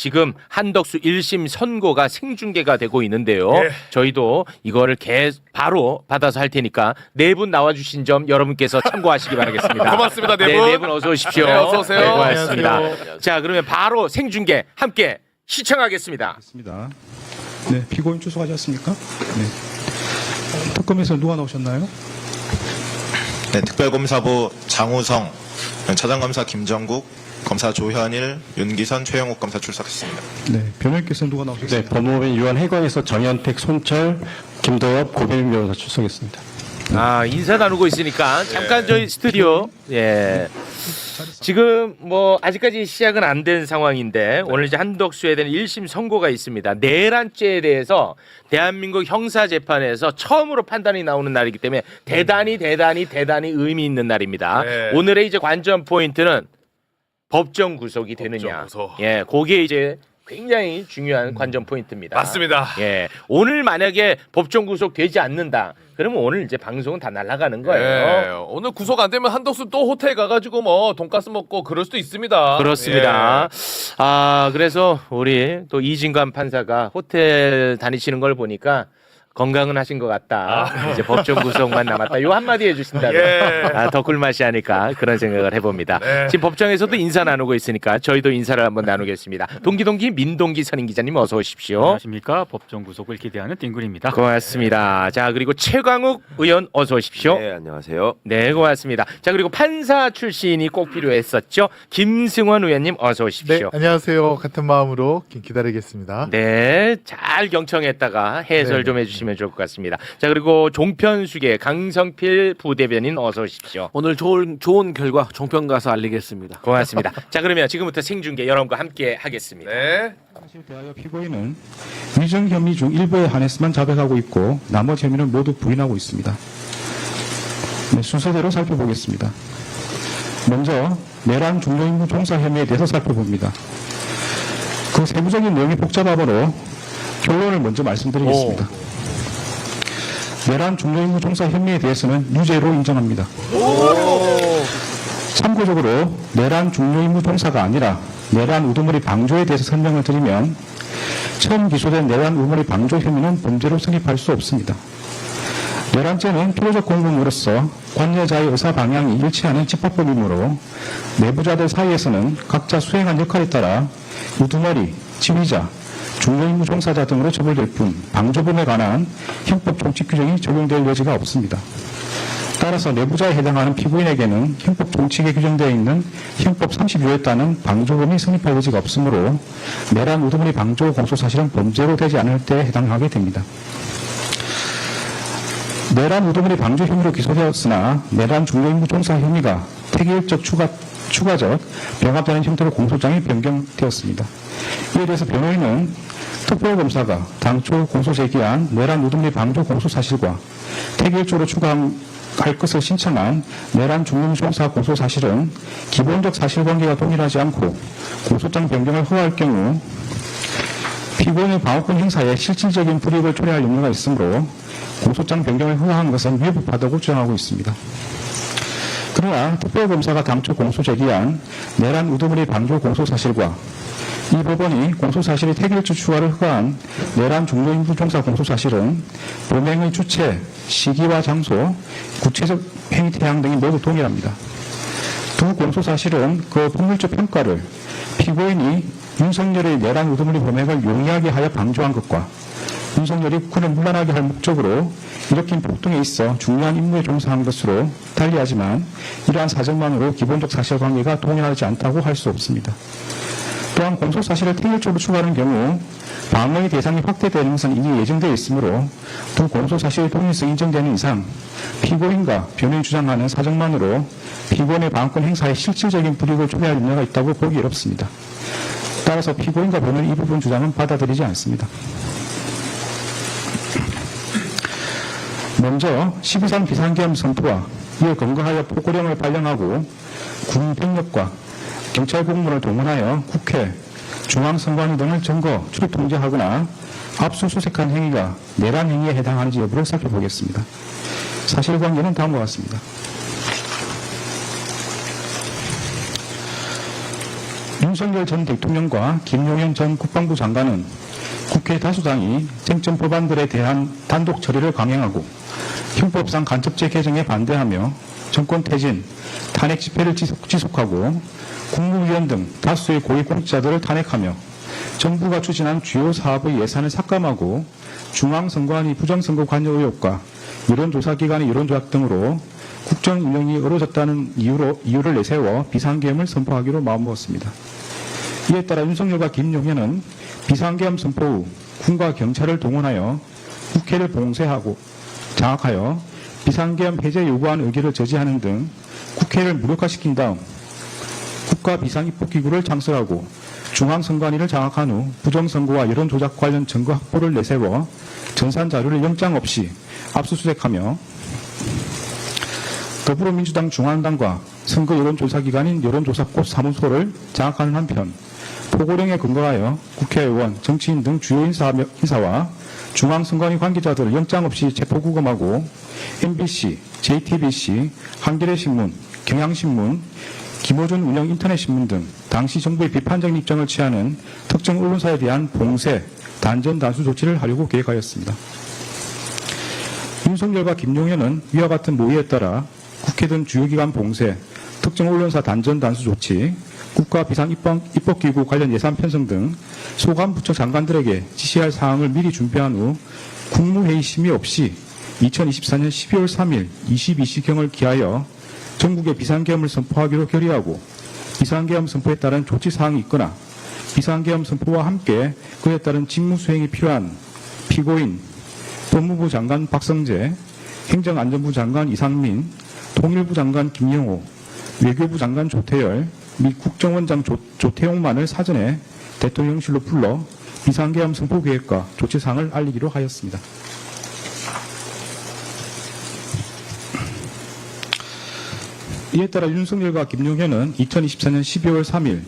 지금 한덕수 1심 선고가 생중계가 되고 있는데요. 예. 저희도 이거를 바로 받아서 할 테니까 네 분 나와주신 점 여러분께서 참고하시기 바라겠습니다. 고맙습니다, 네 분. 네 분 어서 오십시오. 네, 어서 오세요. 네, 고맙습니다. 안녕하세요. 자, 그러면 바로 생중계 함께 시청하겠습니다. 있습니다. 네, 피고인 출석하셨습니까? 네. 특검에서 누가 나오셨나요? 네, 특별검사부 장우성, 차장검사 김정국, 검사 조현일, 윤기선, 최영욱 검사 출석했습니다. 네, 변호인께서 누가 네, 나오셨어요? 법무법인 유한해관에서 정현택, 손철, 김도엽, 고배민 변호사 출석했습니다. 아, 인사 나누고 있으니까 잠깐 저희 스튜디오. 예. 지금 뭐 아직까지 시작은 안 된 상황인데 오늘 이제 한덕수에 대한 1심 선고가 있습니다. 내란죄에 대해서 대한민국 형사재판에서 처음으로 판단이 나오는 날이기 때문에 대단히 의미 있는 날입니다. 네. 오늘의 이제 관전 포인트는 법정 구속이 되느냐. 구속. 예, 그게 이제 굉장히 중요한 관전 포인트입니다. 맞습니다. 예, 오늘 만약에 법정 구속 되지 않는다. 그러면 오늘 이제 방송은 다 날아가는 거예요. 예, 오늘 구속 안 되면 한덕수 또 호텔 가가지고 뭐 돈가스 먹고 그럴 수도 있습니다. 그렇습니다. 예. 아, 그래서 우리 또 이진관 판사가 호텔 다니시는 걸 보니까 건강은 하신 것 같다. 이제 법정 구속만 남았다. 요 한마디 해주신다면 예. 아, 더 꿀맛이 아닐까 그런 생각을 해봅니다. 네. 지금 법정에서도 인사 나누고 있으니까 저희도 인사를 한번 나누겠습니다. 동기 민동기 선임 기자님 어서 오십시오. 안녕하십니까. 법정 구속을 기대하는 丁굴입니다. 고맙습니다. 자, 그리고 최광욱 의원 어서 오십시오. 네, 안녕하세요. 네, 고맙습니다. 자, 그리고 판사 출신이 꼭 필요했었죠. 김승원 의원님 어서 네, 오십시오. 안녕하세요. 같은 마음으로 기다리겠습니다. 네, 잘 경청했다가 해설 네. 좀 해주시면 좋을 것 같습니다. 자, 그리고 종편수계 강성필 부대변인 어서 오십시오. 오늘 좋은 결과 종편 가서 알리겠습니다. 고맙습니다. 자, 그러면 지금부터 생중계 여러분과 함께 하겠습니다. 네. 사실 대하여 피고인은 위정 혐의 중 일부에 한해서만 자백하고 있고 나머지 혐의는 모두 부인하고 있습니다. 네, 순서대로 살펴보겠습니다. 먼저 내란 중요임무 종사 혐의에 대해서 살펴봅니다. 그 세부적인 내용이 복잡하므로 결론을 먼저 말씀드리겠습니다. 내란 중요임무 종사 혐의에 대해서는 유죄로 인정합니다. 참고적으로 내란 중요임무 종사가 아니라 내란 우두머리 방조에 대해서 설명을 드리면 처음 기소된 내란 우두머리 방조 혐의는 범죄로 성립할 수 없습니다. 내란죄는 필요적 공범으로서 관여자의 의사 방향이 일치하는 집합범이므로 내부자들 사이에서는 각자 수행한 역할에 따라 우두머리, 지휘자, 중요임무 종사자 등으로 처벌될 뿐 방조범에 관한 형법 종칙 규정이 적용될 여지가 없습니다. 따라서 내부자에 해당하는 피고인에게는 형법 종칙에 규정되어 있는 형법 30조에 따른 방조범이 성립할 여지가 없으므로 내란 우두머리 방조 공소사실은 범죄로 되지 않을 때 해당하게 됩니다. 내란 우두머리 방조 혐의로 기소되었으나 내란 중요임무 종사 혐의가 태계일적 추가적 병합되는 형태로 공소장이 변경되었습니다. 이에 대해서 변호인은 특별검사가 당초 공소 제기한 내란 우두머리 방조 공소사실과 태계일적으로 추가할 것을 신청한 내란 중요임무 종사 공소사실은 기본적 사실관계가 동일하지 않고 공소장 변경을 허가할 경우 피고인의 방어권 행사에 실질적인 불이익을 초래할 염려가 있으므로 공소장 변경을 허가한 것은 위법하다고 주장하고 있습니다. 그러나 특별검사가 당초 공소 제기한 내란 우두머리 방조 공소사실과 이 법원이 공소사실의 태길적 추가를 허가한 내란 중요임무 종사 공소사실은 범행의 주체, 시기와 장소, 구체적 행위 태양 등이 모두 동일합니다. 두 공소사실은 그 법률적 평가를 피고인이 윤석열의 내란 우두머리 범행을 용이하게 하여 방조한 것과 윤석열이 국군을 물러나게 할 목적으로 일으킨 폭동에 있어 중요한 임무에 종사한 것으로 달리하지만 이러한 사정만으로 기본적 사실관계가 동일하지 않다고 할 수 없습니다. 또한 공소사실을 태일적으로 추가하는 경우 방어의 대상이 확대되는 것은 이미 예정되어 있으므로 두 공소사실의 동일성이 인정되는 이상 피고인과 변호인이 주장하는 사정만으로 피고인의 방어권 행사에 실질적인 불이익을 초래할 염려가 있다고 보기 어렵습니다. 따라서 피고인과 변호인의 이 부분 주장은 받아들이지 않습니다. 먼저 12.3 비상계엄 선포와 이에 근거하여 포고령을 발령하고 군 병력과 경찰 공무원을 동원하여 국회, 중앙선관위 등을 점거, 출입 통제하거나 압수수색한 행위가 내란 행위에 해당하는지 여부를 살펴보겠습니다. 사실관계는 다음과 같습니다. 윤석열 전 대통령과 김용현 전 국방부 장관은 국회 다수당이 쟁점 법안들에 대한 단독 처리를 강행하고 형법상 간첩죄 개정에 반대하며 정권 퇴진, 탄핵 집회를 지속하고 국무위원 등 다수의 고위공직자들을 탄핵하며 정부가 추진한 주요 사업의 예산을 삭감하고 중앙선관위 부정선거 관여 의혹과 여론조사기관의 여론조작 등으로 국정 운영이 어려졌다는 이유를 내세워 비상계엄을 선포하기로 마음먹었습니다. 이에 따라 윤석열과 김용현은 비상계엄 선포 후 군과 경찰을 동원하여 국회를 봉쇄하고 장악하여 비상계엄 해제 요구안 의결을 저지하는 등 국회를 무력화시킨 다음 국가비상입법기구를 창설하고 중앙선관위를 장악한 후 부정선거와 여론조작 관련 증거 확보를 내세워 전산자료를 영장 없이 압수수색하며 더불어민주당 중앙당과 선거 여론조사기관인 여론조사꽃 사무소를 장악하는 한편 포고령에 근거하여 국회의원, 정치인 등 주요 인사와 중앙선관위 관계자들을 영장 없이 체포구금하고 MBC, JTBC, 한겨레신문, 경향신문, 김어준 운영 인터넷신문 등 당시 정부의 비판적인 입장을 취하는 특정 언론사에 대한 봉쇄, 단전 단수 조치를 하려고 계획하였습니다. 윤석열과 김용현은 위와 같은 모의에 따라 국회 등 주요기관 봉쇄, 특정 언론사 단전 단수 조치, 국가 비상입법기구 관련 예산 편성 등 소관 부처 장관들에게 지시할 사항을 미리 준비한 후 국무회의 심의 없이 2024년 12월 3일 22시경을 기하여 전국에 비상계엄을 선포하기로 결의하고 비상계엄 선포에 따른 조치사항이 있거나 비상계엄 선포와 함께 그에 따른 직무수행이 필요한 피고인, 법무부 장관 박성재, 행정안전부 장관 이상민, 통일부 장관 김영호, 외교부 장관 조태열, 및 국정원장 조태용만을 사전에 대통령실로 불러 비상계엄 선포 계획과 조치사항을 알리기로 하였습니다. 이에 따라 윤석열과 김용현은 2024년 12월 3일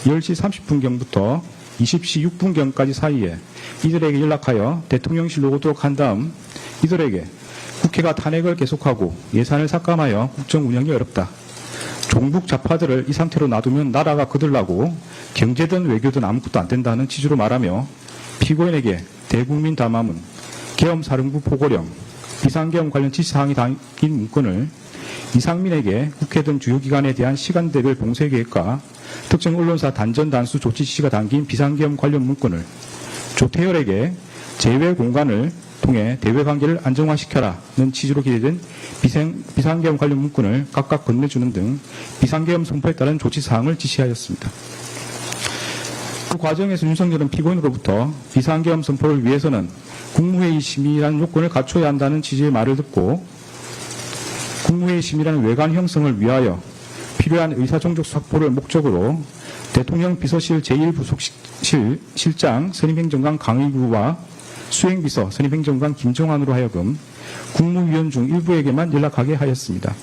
10시 30분경부터 20시 6분경까지 사이에 이들에게 연락하여 대통령실로 오도록 한 다음 이들에게 국회가 탄핵을 계속하고 예산을 삭감하여 국정 운영이 어렵다. 종북 좌파들을 이 상태로 놔두면 나라가 거들나고 경제든 외교든 아무것도 안 된다는 취지로 말하며 피고인에게 대국민 담화문, 계엄사령부 보고령, 비상계엄 관련 지시사항이 담긴 문건을 이상민에게 국회 등 주요기관에 대한 시간대별 봉쇄 계획과 특정 언론사 단전 단수 조치 지시가 담긴 비상계엄 관련 문건을 조태열에게 제외 공간을 통해 대외관계를 안정화시켜라는 취지로 기재된 비상계엄 관련 문건을 각각 건네주는 등 비상계엄 선포에 따른 조치사항을 지시하였습니다. 그 과정에서 윤석열은 피고인으로부터 비상계엄 선포를 위해서는 국무회의 심의라는 요건을 갖춰야 한다는 취지의 말을 듣고 국무회의 심의라는 외관 형성을 위하여 필요한 의사정족수 확보를 목적으로 대통령 비서실 제1부속실 실장 선임행정관 강의구와 수행비서 선임행정관 김정환으로 하여금 국무위원 중 일부에게만 연락하게 하였습니다.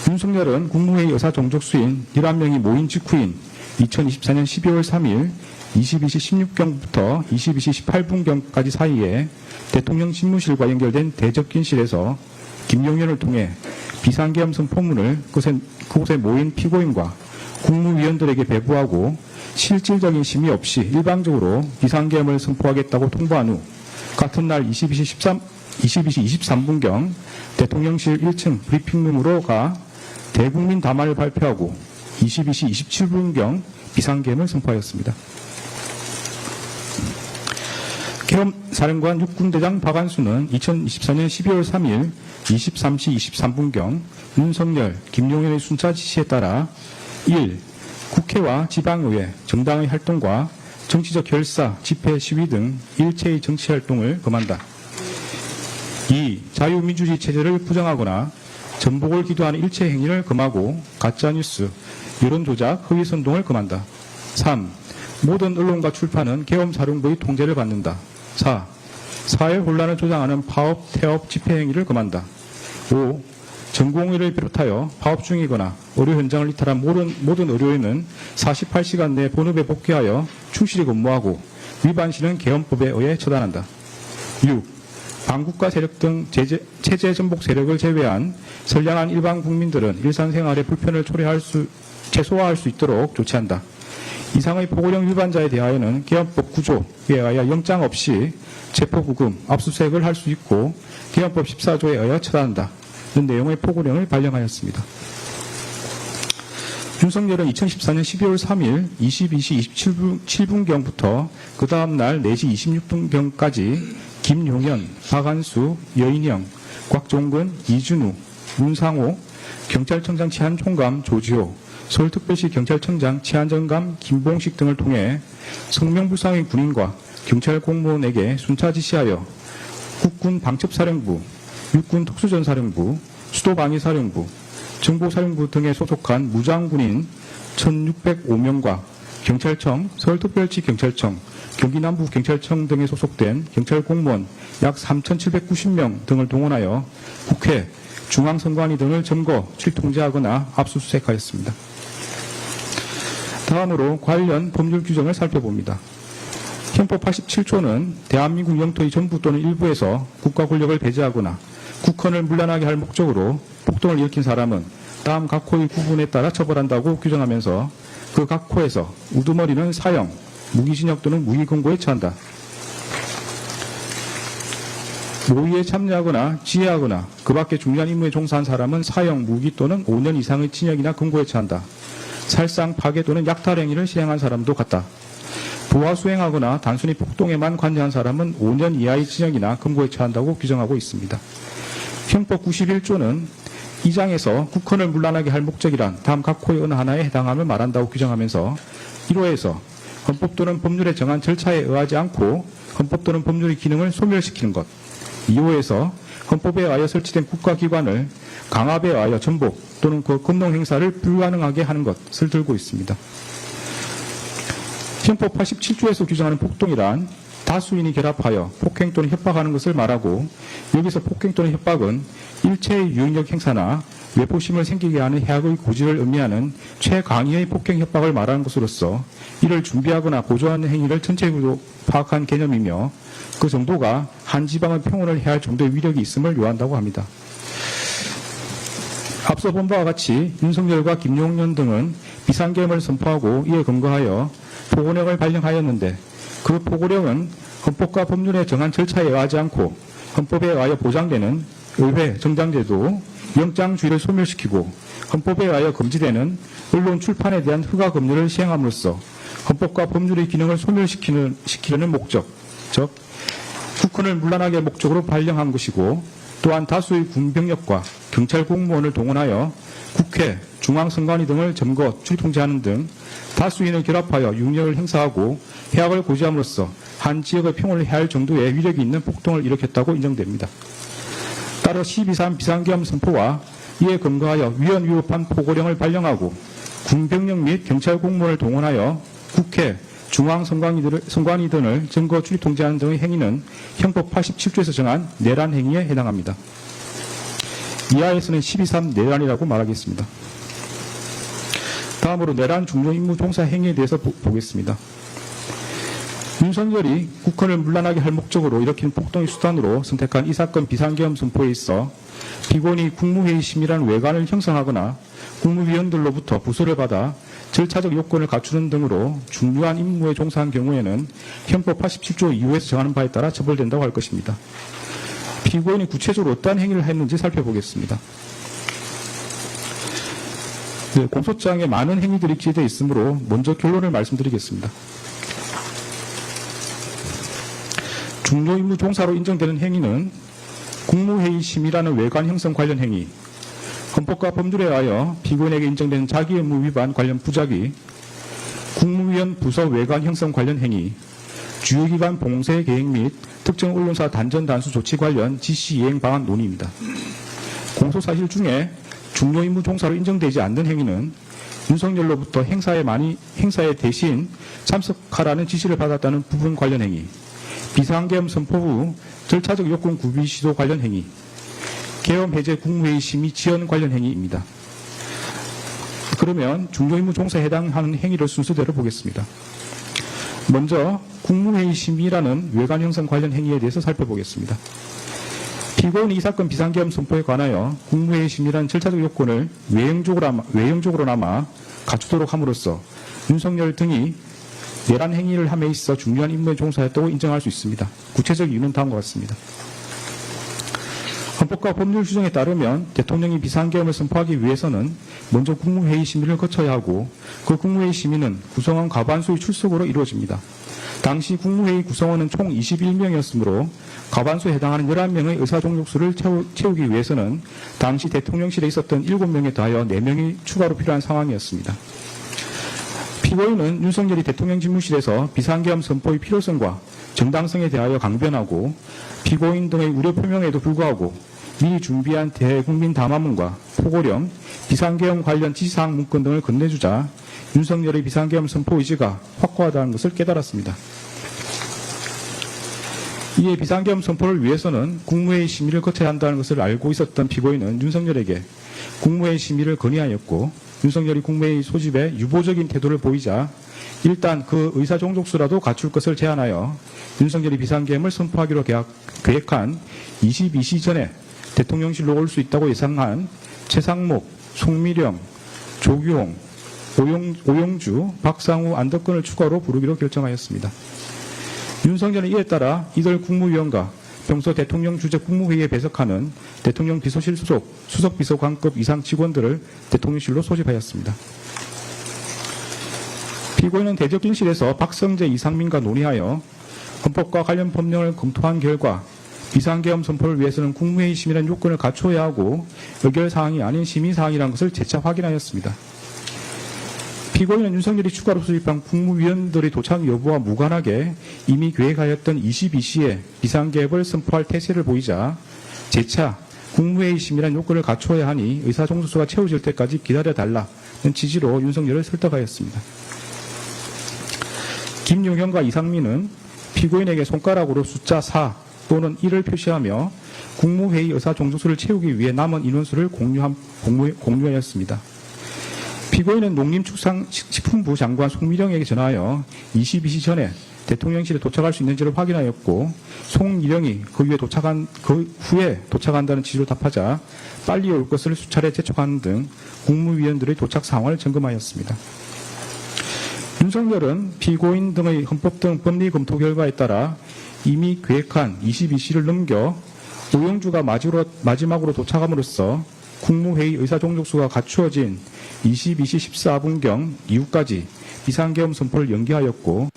윤석열은 국무회의 의사정족수인 11명이 모인 직후인 2024년 12월 3일 22시 16경부터 22시 18분경까지 사이에 대통령 집무실과 연결된 대접견실에서 김용현을 통해 비상계엄 선포문을 그곳에 모인 피고인과 국무위원들에게 배부하고 실질적인 심의 없이 일방적으로 비상계엄을 선포하겠다고 통보한 후 같은 날 22시 23분경 대통령실 1층 브리핑룸으로 가 대국민 담화를 발표하고 22시 27분경 비상계엄을 선포하였습니다. 계엄사령관 육군대장 박안수는 2024년 12월 3일 23시 23분경 윤석열, 김용현의 순차 지시에 따라 1. 국회와 지방의회, 정당의 활동과 정치적 결사, 집회, 시위 등 일체의 정치활동을 금한다. 2. 자유민주주의 체제를 부정하거나 전복을 기도하는 일체 행위를 금하고 가짜뉴스, 여론조작, 허위선동을 금한다. 3. 모든 언론과 출판은 계엄사령부의 통제를 받는다. 4. 사회 혼란을 조장하는 파업, 태업, 집회 행위를 금한다. 5. 전공의를 비롯하여 파업 중이거나 의료 현장을 이탈한 모든 의료인은 48시간 내 본업에 복귀하여 충실히 근무하고 위반 시는 계엄법에 의해 처단한다. 6. 반국가 세력 등 체제 전복 세력을 제외한 선량한 일반 국민들은 일상생활에 불편을 초래할 수 최소화할 수 있도록 조치한다. 이상의 포고령 위반자에 대하여는 개헌법 구조에 의하여 영장 없이 체포구금, 압수수색을 할 수 있고 개헌법 14조에 의하여 처단한다. 이런 내용의 포고령을 발령하였습니다. 윤석열은 2014년 12월 3일 22시 27분경부터 그 다음날 4시 26분경까지 김용현, 박한수, 여인영, 곽종근, 이준우, 문상호, 경찰청장 치안총감 조지호, 서울특별시 경찰청장 치안정감 김봉식 등을 통해 성명불상의 군인과 경찰 공무원에게 순차 지시하여 국군 방첩사령부, 육군 특수전사령부, 수도방위사령부, 정보사령부 등에 소속한 무장군인 1605명과 경찰청, 서울특별시 경찰청, 경기남부경찰청 등에 소속된 경찰 공무원 약 3790명 등을 동원하여 국회, 중앙선관위 등을 점거, 출통제하거나 압수수색하였습니다. 다음으로 관련 법률 규정을 살펴봅니다. 헌법 87조는 대한민국 영토의 전부 또는 일부에서 국가 권력을 배제하거나 국헌을 문란하게 할 목적으로 폭동을 일으킨 사람은 다음 각 호의 구분에 따라 처벌한다고 규정하면서 그 각 호에서 우두머리는 사형, 무기징역 또는 무기금고에 처한다. 모의에 참여하거나 지휘하거나 그 밖에 중요한 임무에 종사한 사람은 사형, 무기 또는 5년 이상의 징역이나 금고에 처한다. 살상, 파괴 또는 약탈 행위를 시행한 사람도 같다. 부하 수행하거나 단순히 폭동에만 관여한 사람은 5년 이하의 징역이나 금고에 처한다고 규정하고 있습니다. 형법 91조는 이 장에서 국헌을 문란하게 할 목적이란 다음 각 호의 어느 하나에 해당함을 말한다고 규정하면서 1호에서 헌법 또는 법률에 정한 절차에 의하지 않고 헌법 또는 법률의 기능을 소멸시키는 것, 2호에서 헌법에 의하여 설치된 국가기관을 강압에 의하여 전복 또는 그 금동 행사를 불가능하게 하는 것을 들고 있습니다. 헌법 87조에서 규정하는 폭동이란 다수인이 결합하여 폭행 또는 협박하는 것을 말하고 여기서 폭행 또는 협박은 일체의 유인력 행사나 외포심을 생기게 하는 해악의 고지를 의미하는 최강의의 폭행 협박을 말하는 것으로서 이를 준비하거나 보조하는 행위를 전체적으로 파악한 개념이며 그 정도가 한 지방의 평온을 해할 정도의 위력이 있음을 요한다고 합니다. 앞서 본 바와 같이 윤석열과 김용현 등은 비상계엄을 선포하고 이에 근거하여 포고령을 발령하였는데 그 포고령은 헌법과 법률에 정한 절차에 의하지 않고 헌법에 의하여 보장되는 의회, 정당제도, 영장주의를 소멸시키고 헌법에 의하여 금지되는 언론 출판에 대한 허가 금지를 시행함으로써 헌법과 법률의 기능을 소멸시키려는 목적, 즉 국헌을 문란하게 할 목적으로 발령한 것이고 또한 다수의 군병력과 경찰 공무원을 동원하여 국회, 중앙선관위 등을 점거, 출통제하는 등 다수인을 결합하여 육력을 행사하고 해악을 고지함으로써 한 지역의 평온을 해할 정도의 위력이 있는 폭동을 일으켰다고 인정됩니다. 따라 12.3 비상계엄 선포와 이에 근거하여 위헌 위법한 포고령을 발령하고 군병력 및 경찰 공무원을 동원하여 국회, 중앙선관위 등을 점거, 출입통제하는 등의 행위는 형법 87조에서 정한 내란 행위에 해당합니다. 이하에서는 12.3 내란이라고 말하겠습니다. 다음으로 내란 중요 임무 종사 행위에 대해서 보겠습니다. 윤석열이 국헌을 문란하게 할 목적으로 일으킨 폭동의 수단으로 선택한 이 사건 비상계엄 선포에 있어 피고인이 국무회의 심의라는 외관을 형성하거나 국무위원들로부터 부서를 받아 절차적 요건을 갖추는 등으로 중요한 임무에 종사한 경우에는 형법 87조 2호에서 정하는 바에 따라 처벌된다고 할 것입니다. 피고인이 구체적으로 어떠한 행위를 했는지 살펴보겠습니다. 네, 공소장에 많은 행위들이 기재되어 있으므로 먼저 결론을 말씀드리겠습니다. 중요 임무 종사로 인정되는 행위는 국무회의 심의라는 외관 형성 관련 행위, 헌법과 법률에 의하여 피고인에게 인정되는 자기 의무 위반 관련 부작위, 국무위원 부서 외관 형성 관련 행위, 주요기관 봉쇄 계획 및 특정 언론사 단전 단수 조치 관련 지시 이행 방안 논의입니다. 공소사실 중에 중요 임무 종사로 인정되지 않는 행위는 윤석열로부터 행사에 대신 참석하라는 지시를 받았다는 부분 관련 행위, 비상계엄 선포 후 절차적 요건 구비 시도 관련 행위, 계엄 해제 국무회의 심의 지연 관련 행위입니다. 그러면 중요임무 종사에 해당하는 행위를 순서대로 보겠습니다. 먼저 국무회의 심의라는 외관 형성 관련 행위에 대해서 살펴보겠습니다. 피고인이 이 사건 비상계엄 선포에 관하여 국무회의 심의란 절차적 요건을 외형적으로나마 갖추도록 함으로써 윤석열 등이 내란 행위를 함에 있어 중요한 임무에 종사했다고 인정할 수 있습니다. 구체적 이유는 다음과 같습니다. 헌법과 법률 규정에 따르면 대통령이 비상계엄을 선포하기 위해서는 먼저 국무회의 심의를 거쳐야 하고 그 국무회의 심의는 구성원 과반수의 출석으로 이루어집니다. 당시 국무회의 구성원은 총 21명이었으므로 과반수에 해당하는 11명의 의사종족수를 채우기 위해서는 당시 대통령실에 있었던 7명에 더하여 4명이 추가로 필요한 상황이었습니다. 피고인은 윤석열이 대통령 집무실에서 비상계엄 선포의 필요성과 정당성에 대하여 강변하고 피고인 등의 우려 표명에도 불구하고 미리 준비한 대국민 담화문과 포고령, 비상계엄 관련 지시사항 문건 등을 건네주자 윤석열의 비상계엄 선포 의지가 확고하다는 것을 깨달았습니다. 이에 비상계엄 선포를 위해서는 국무회의 심의를 거쳐야 한다는 것을 알고 있었던 피고인은 윤석열에게 국무회의 심의를 건의하였고 윤석열이 국무회의 소집에 유보적인 태도를 보이자 일단 그 의사종족수라도 갖출 것을 제안하여 윤석열이 비상계엄을 선포하기로 계획한 22시 전에 대통령실로 올 수 있다고 예상한 최상목, 송미령, 조규홍, 오용주, 박상우, 안덕근을 추가로 부르기로 결정하였습니다. 윤석열은 이에 따라 이들 국무위원과 평소 대통령 주재 국무회의에 배석하는 대통령 비서실 수석비서관급 이상 직원들을 대통령실로 소집하였습니다. 피고인은 대적진실에서 박성재, 이상민과 논의하여 헌법과 관련 법령을 검토한 결과 비상계엄 선포를 위해서는 국무회의 심의라는 요건을 갖춰야 하고 의결사항이 아닌 심의사항이라는 것을 재차 확인하였습니다. 피고인은 윤석열이 추가로 수집한 국무위원들의 도착 여부와 무관하게 이미 계획하였던 22시에 비상계엄을 선포할 태세를 보이자 재차 국무회의 심의라는 요건을 갖춰야 하니 의사종족수가 채워질 때까지 기다려달라는 취지로 윤석열을 설득하였습니다. 김용현과 이상민은 피고인에게 손가락으로 숫자 4 또는 1을 표시하며 국무회의 의사종족수를 채우기 위해 남은 인원수를 공유하였습니다. 피고인은 농림축산식품부 장관 송미령에게 전하여 22시 전에 대통령실에 도착할 수 있는지를 확인하였고 송미령이 그 후에 도착한다는 취지로 답하자 빨리 올 것을 수차례 재촉하는 등 국무위원들의 도착 상황을 점검하였습니다. 윤석열은 피고인 등의 헌법 등 법리 검토 결과에 따라 이미 계획한 22시를 넘겨 오영주가 마지막으로 도착함으로써 국무회의 의사종족수가 갖추어진 22시 14분경 이후까지 비상계엄 선포를 연기하였고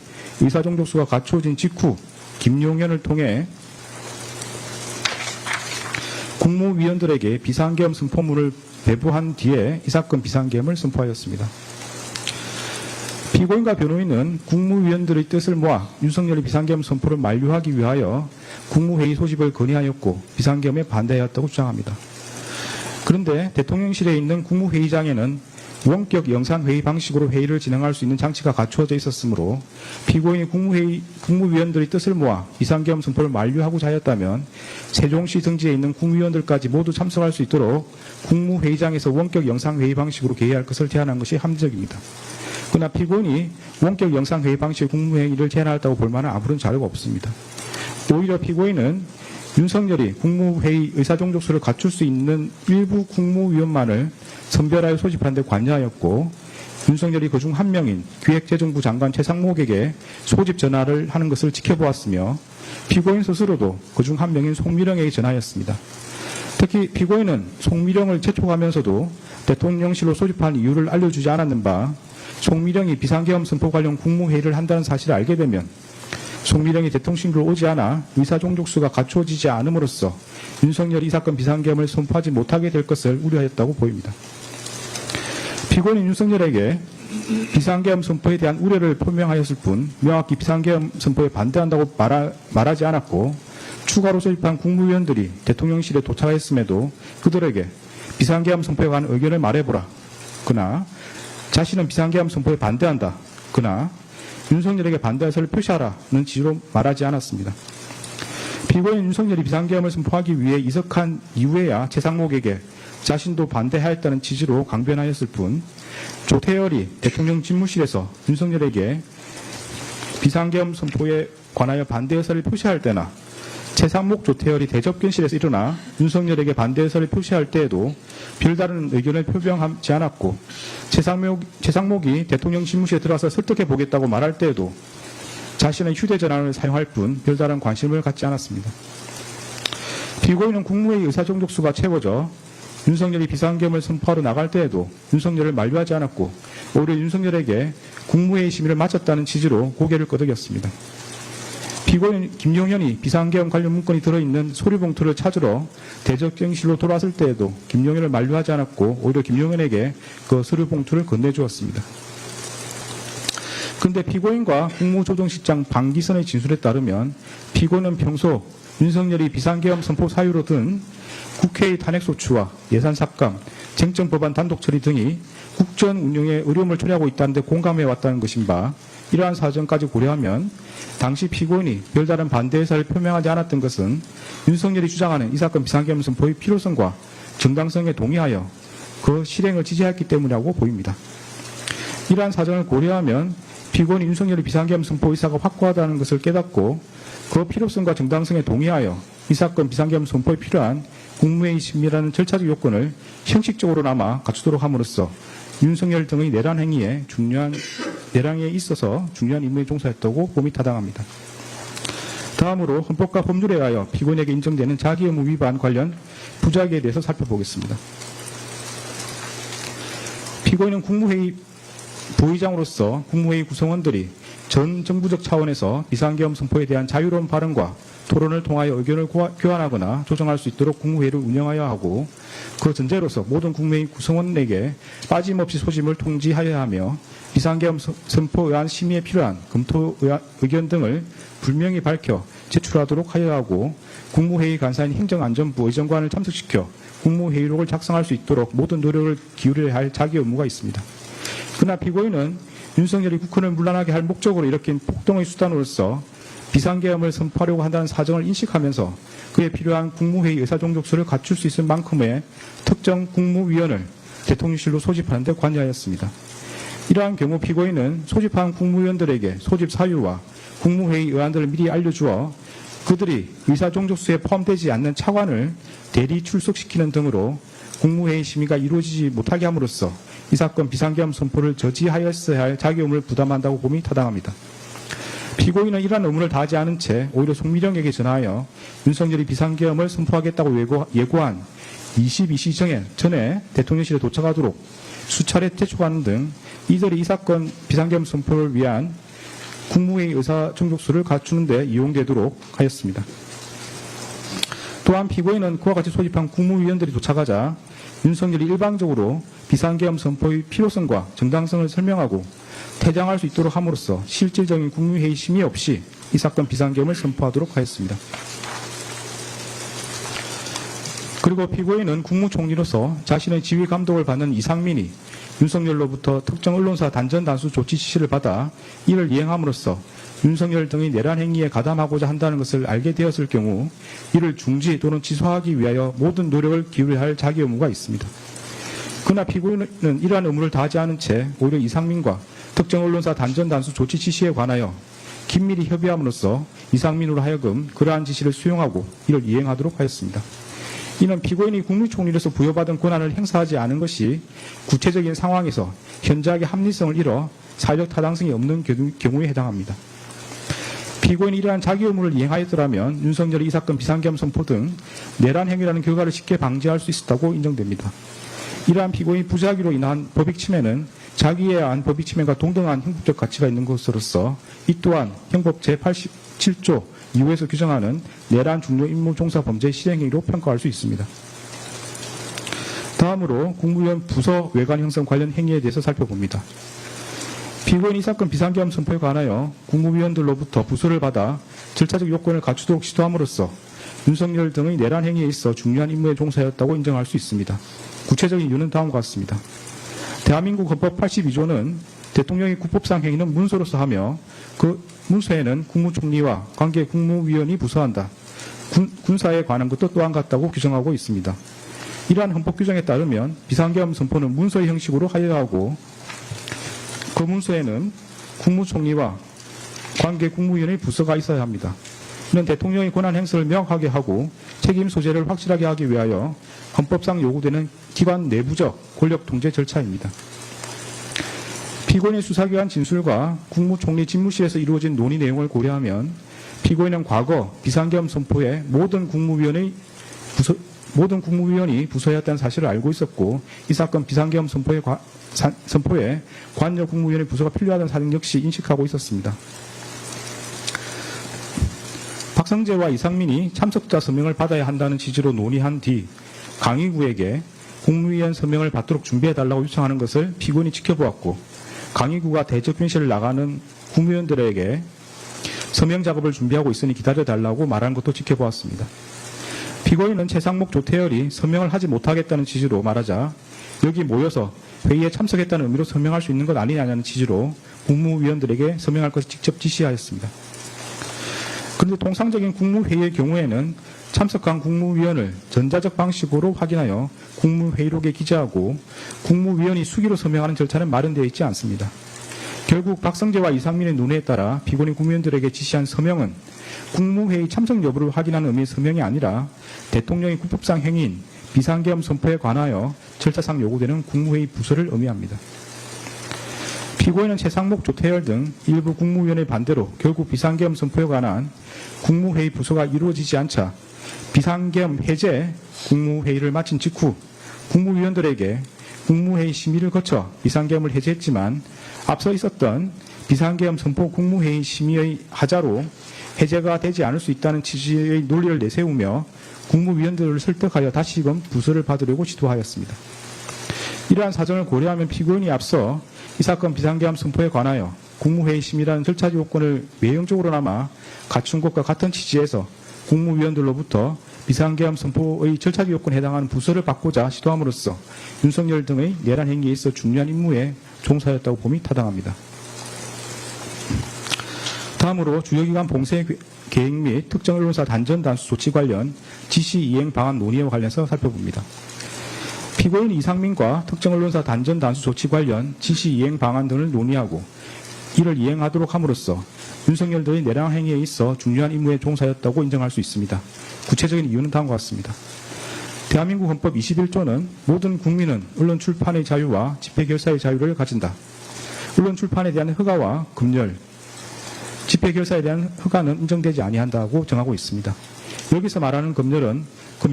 의사종족수가 갖추어진 직후 김용현을 통해 국무위원들에게 비상계엄 선포문을 배부한 뒤에 이 사건 비상계엄을 선포하였습니다. 피고인과 변호인은 국무위원들의 뜻을 모아 윤석열의 비상계엄 선포를 만료하기 위하여 국무회의 소집을 건의하였고 비상계엄에 반대하였다고 주장합니다. 그런데 대통령실에 있는 국무회의장에는 원격 영상회의 방식으로 회의를 진행할 수 있는 장치가 갖추어져 있었으므로 피고인이 국무위원들의 뜻을 모아 비상계엄 선포를 만료하고자 하였다면 세종시 등지에 있는 국무위원들까지 모두 참석할 수 있도록 국무회의장에서 원격 영상회의 방식으로 개의할 것을 제안한 것이 합리적입니다. 그러나 피고인이 원격 영상회의 방식의 국무회의를 제안하였다고 볼 만한 아무런 자료가 없습니다. 오히려 피고인은 윤석열이 국무회의 의사종족수를 갖출 수 있는 일부 국무위원만을 선별하여 소집하는 데 관여하였고 윤석열이 그중 한 명인 기획재정부 장관 최상목에게 소집 전화를 하는 것을 지켜보았으며 피고인 스스로도 그중 한 명인 송미령에게 전화하였습니다. 특히 피고인은 송미령을 재촉하면서도 대통령실로 소집한 이유를 알려주지 않았는 바 송미령이 비상계엄 선포 관련 국무회의를 한다는 사실을 알게 되면 송미령이 대통령실로 오지 않아 의사종족수가 갖추어지지 않음으로써 윤석열이 이 사건 비상계엄을 선포하지 못하게 될 것을 우려했다고 보입니다. 피고인은 윤석열에게 비상계엄 선포에 대한 우려를 표명하였을 뿐 명확히 비상계엄 선포에 반대한다고 말하지 않았고 추가로 소집한 국무위원들이 대통령실에 도착했음에도 그들에게 비상계엄 선포에 관한 의견을 말해보라. 그러나 자신은 비상계엄 선포에 반대한다. 그러나 윤석열에게 반대 의사를 표시하라는 취지로 말하지 않았습니다. 피고인 윤석열이 비상계엄을 선포하기 위해 이석한 이후에야 최상목에게 자신도 반대하였다는 취지로 강변하였을 뿐 조태열이 대통령 집무실에서 윤석열에게 비상계엄 선포에 관하여 반대 의사를 표시할 때나 최상목 조태열이 대접견실에서 일어나 윤석열에게 반대 의사를 표시할 때에도 별다른 의견을 표명하지 않았고 최상목이 대통령 집무실에 들어와서 설득해 보겠다고 말할 때에도 자신의 휴대전화를 사용할 뿐 별다른 관심을 갖지 않았습니다. 피고인은 국무회의 의사종족수가 채워져 윤석열이 비상계엄을 선포하러 나갈 때에도 윤석열을 만류하지 않았고 오히려 윤석열에게 국무회의 심의를 마쳤다는 취지로 고개를 끄덕였습니다. 피고인 김용현이 비상계엄 관련 문건이 들어있는 서류봉투를 찾으러 대접경실로 돌아왔을 때에도 김용현을 만류하지 않았고 오히려 김용현에게 그 서류봉투를 건네주었습니다. 그런데 피고인과 국무조정실장 방기선의 진술에 따르면 피고인은 평소 윤석열이 비상계엄 선포 사유로 든 국회의 탄핵소추와 예산삭감, 쟁점법안 단독처리 등이 국정 운영에 어려움을 초래하고 있다는 데 공감해왔다는 것인 바 이러한 사정까지 고려하면 당시 피고인이 별다른 반대 의사를 표명하지 않았던 것은 윤석열이 주장하는 이 사건 비상계엄 선포의 필요성과 정당성에 동의하여 그 실행을 지지했기 때문이라고 보입니다. 이러한 사정을 고려하면 피고인이 윤석열이 비상계엄 선포 의사가 확고하다는 것을 깨닫고 그 필요성과 정당성에 동의하여 이 사건 비상계엄 선포에 필요한 국무회의 심의라는 절차적 요건을 형식적으로나마 갖추도록 함으로써 윤석열 등의 내란 행위에 내란에 있어서 중요한 임무에 종사했다고 봄이 타당합니다. 다음으로 헌법과 법률에 의하여 피고인에게 인정되는 자기의무 위반 관련 부작위에 대해서 살펴보겠습니다. 피고인은 국무회의 부의장으로서 국무회의 구성원들이 전 정부적 차원에서 비상계엄 선포에 대한 자유로운 발언과 토론을 통하여 의견을 교환하거나 조정할 수 있도록 국무회의를 운영하여야 하고 그 전제로서 모든 국무회의 구성원에게 빠짐없이 소집을 통지하여야 하며 비상계엄 선포 의안 심의에 필요한 검토 의견 등을 분명히 밝혀 제출하도록 하여야 하고 국무회의 간사인 행정안전부 의정관을 참석시켜 국무회의록을 작성할 수 있도록 모든 노력을 기울여야 할 자기 의무가 있습니다. 그러나 피고인은 윤석열이 국헌을 문란하게 할 목적으로 일으킨 폭동의 수단으로서 비상계엄을 선포하려고 한다는 사정을 인식하면서 그에 필요한 국무회의 의사종족수를 갖출 수 있을 만큼의 특정 국무위원을 대통령실로 소집하는 데 관여하였습니다. 이러한 경우 피고인은 소집한 국무위원들에게 소집 사유와 국무회의 의안들을 미리 알려주어 그들이 의사종족수에 포함되지 않는 차관을 대리 출석시키는 등으로 국무회의 심의가 이루어지지 못하게 함으로써 이 사건 비상계엄 선포를 저지하였어야 할 자기 의무를 부담한다고 봄이 타당합니다. 피고인은 이러한 의무를 다하지 않은 채 오히려 송미령에게 전하여 윤석열이 비상계엄을 선포하겠다고 예고한 22시 전에 대통령실에 도착하도록 수차례 재촉하는 등 이들이 이 사건 비상계엄 선포를 위한 국무회의 의사종족수를 갖추는 데 이용되도록 하였습니다. 또한 피고인은 그와 같이 소집한 국무위원들이 도착하자 윤석열이 일방적으로 비상계엄 선포의 필요성과 정당성을 설명하고 퇴장할 수 있도록 함으로써 실질적인 국무회의 심의 없이 이 사건 비상계엄을 선포하도록 하였습니다. 그리고 피고인은 국무총리로서 자신의 지휘 감독을 받는 이상민이 윤석열로부터 특정 언론사 단전 단수 조치 지시를 받아 이를 이행함으로써 윤석열 등의 내란 행위에 가담하고자 한다는 것을 알게 되었을 경우 이를 중지 또는 취소하기 위하여 모든 노력을 기울여야 할 자기 의무가 있습니다. 그러나 피고인은 이러한 의무를 다하지 않은 채 오히려 이상민과 특정 언론사 단전 단수 조치 지시에 관하여 긴밀히 협의함으로써 이상민으로 하여금 그러한 지시를 수용하고 이를 이행하도록 하였습니다. 이는 피고인이 국무총리로서 부여받은 권한을 행사하지 않은 것이 구체적인 상황에서 현저하게 합리성을 잃어 사회적 타당성이 없는 경우에 해당합니다. 피고인이 이러한 자기 의무를 이행하였더라면 윤석열이 이 사건 비상계엄 선포 등 내란 행위라는 결과를 쉽게 방지할 수 있었다고 인정됩니다. 이러한 피고인 부작위로 인한 법익 침해는 자기에 의한 법익 침해가 동등한 형법적 가치가 있는 것으로서 이 또한 형법 제87조 2호에서 규정하는 내란 중요 임무 종사 범죄 실행행위로 평가할 수 있습니다. 다음으로 국무위원 부서 외관 형성 관련 행위에 대해서 살펴봅니다. 피고인이 이 사건 비상계엄 선포에 관하여 국무위원들로부터 부서를 받아 절차적 요건을 갖추도록 시도함으로써 윤석열 등의 내란 행위에 있어 중요한 임무에 종사하였다고 인정할 수 있습니다. 구체적인 이유는 다음과 같습니다. 대한민국 헌법 82조는 대통령의 국법상 행위는 문서로서 하며 그 문서에는 국무총리와 관계 국무위원이 부서한다. 군사에 관한 것도 또한 같다고 규정하고 있습니다. 이러한 헌법 규정에 따르면 비상계엄 선포는 문서의 형식으로 하여야 하고 그 문서에는 국무총리와 관계 국무위원의 부서가 있어야 합니다. 이는 대통령의 권한 행사를 명확하게 하고 책임 소재를 확실하게 하기 위하여 헌법상 요구되는 기관 내부적 권력 통제 절차입니다. 피고인의 수사기관 진술과 국무총리 집무실에서 이루어진 논의 내용을 고려하면 피고인은 과거 비상계엄 선포에 모든 국무위원이 부서였다는 사실을 알고 있었고 이 사건 비상계엄 선포에 관여 국무위원회 부서가 필요하다는 사정 역시 인식하고 있었습니다. 박성재와 이상민이 참석자 서명을 받아야 한다는 취지로 논의한 뒤 강의구에게 국무위원 서명을 받도록 준비해달라고 요청하는 것을 피고인이 지켜보았고 강의구가 대접변실을 나가는 국무위원들에게 서명 작업을 준비하고 있으니 기다려달라고 말하는 것도 지켜보았습니다. 피고인은 최상목 조태열이 서명을 하지 못하겠다는 취지로 말하자 여기 모여서 회의에 참석했다는 의미로 서명할 수 있는 것 아니냐는 취지로 국무위원들에게 서명할 것을 직접 지시하였습니다. 그런데 통상적인 국무회의의 경우에는 참석한 국무위원을 전자적 방식으로 확인하여 국무회의록에 기재하고 국무위원이 수기로 서명하는 절차는 마련되어 있지 않습니다. 결국 박성재와 이상민의 논의에 따라 피고인 국무위원들에게 지시한 서명은 국무회의 참석 여부를 확인하는 의미의 서명이 아니라 대통령의 국법상 행위인 비상계엄 선포에 관하여 절차상 요구되는 국무회의 부서를 의미합니다. 피고인은 최상목, 조태열 등 일부 국무위원의 반대로 결국 비상계엄 선포에 관한 국무회의 부서가 이루어지지 않자 비상계엄 해제 국무회의를 마친 직후 국무위원들에게 국무회의 심의를 거쳐 비상계엄을 해제했지만 앞서 있었던 비상계엄 선포 국무회의 심의의 하자로 해제가 되지 않을 수 있다는 취지의 논리를 내세우며 국무위원들을 설득하여 다시금 부서를 받으려고 시도하였습니다. 이러한 사정을 고려하면 피고인이 앞서 이 사건 비상계엄 선포에 관하여 국무회의 심의라는 절차 요건을 외형적으로나마 갖춘 것과 같은 취지에서 국무위원들로부터 비상계엄 선포의 절차 요건에 해당하는 부서를 받고자 시도함으로써 윤석열 등의 내란 행위에 있어 중요한 임무에 종사했다고 봄이 타당합니다. 다음으로 주요기관 봉쇄 계획 및 특정 언론사 단전 단수 조치 관련 지시 이행 방안 논의와 관련해서 살펴봅니다. 피고인 이상민과 특정 언론사 단전 단수 조치 관련 지시 이행 방안 등을 논의하고 이를 이행하도록 함으로써 윤석열 등의 내란 행위에 있어 중요한 임무에 종사했다고 인정할 수 있습니다. 구체적인 이유는 다음과 같습니다. 대한민국 헌법 21조는 모든 국민은 언론 출판의 자유와 집회 결사의 자유를 가진다. 언론 출판에 대한 허가와 검열, 집회 결사에 대한 허가는 인정되지 아니한다고 정하고 있습니다. 여기서 말하는 검열은 그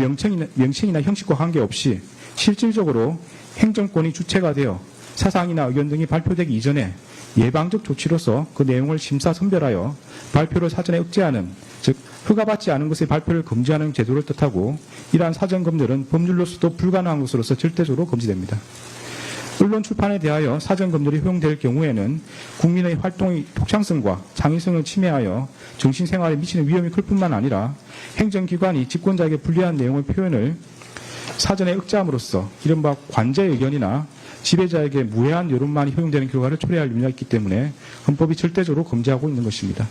명칭이나 형식과 관계없이 실질적으로 행정권이 주체가 되어 사상이나 의견 등이 발표되기 이전에 예방적 조치로서 그 내용을 심사 선별하여 발표를 사전에 억제하는, 즉 허가받지 않은 것의 발표를 금지하는 제도를 뜻하고 이러한 사전 검열은 법률로서도 불가능한 것으로서 절대적으로 금지됩니다. 언론 출판에 대하여 사전 검열이 허용될 경우에는 국민의 활동의 독창성과 창의성을 침해하여 정신생활에 미치는 위험이 클 뿐만 아니라 행정기관이 집권자에게 불리한 내용의 표현을 사전에 억제함으로써 이른바 관제의 의견이나 지배자에게 무해한 여론만이 허용되는 결과를 초래할 염려가 있기 때문에 헌법이 절대적으로 금지하고 있는 것입니다.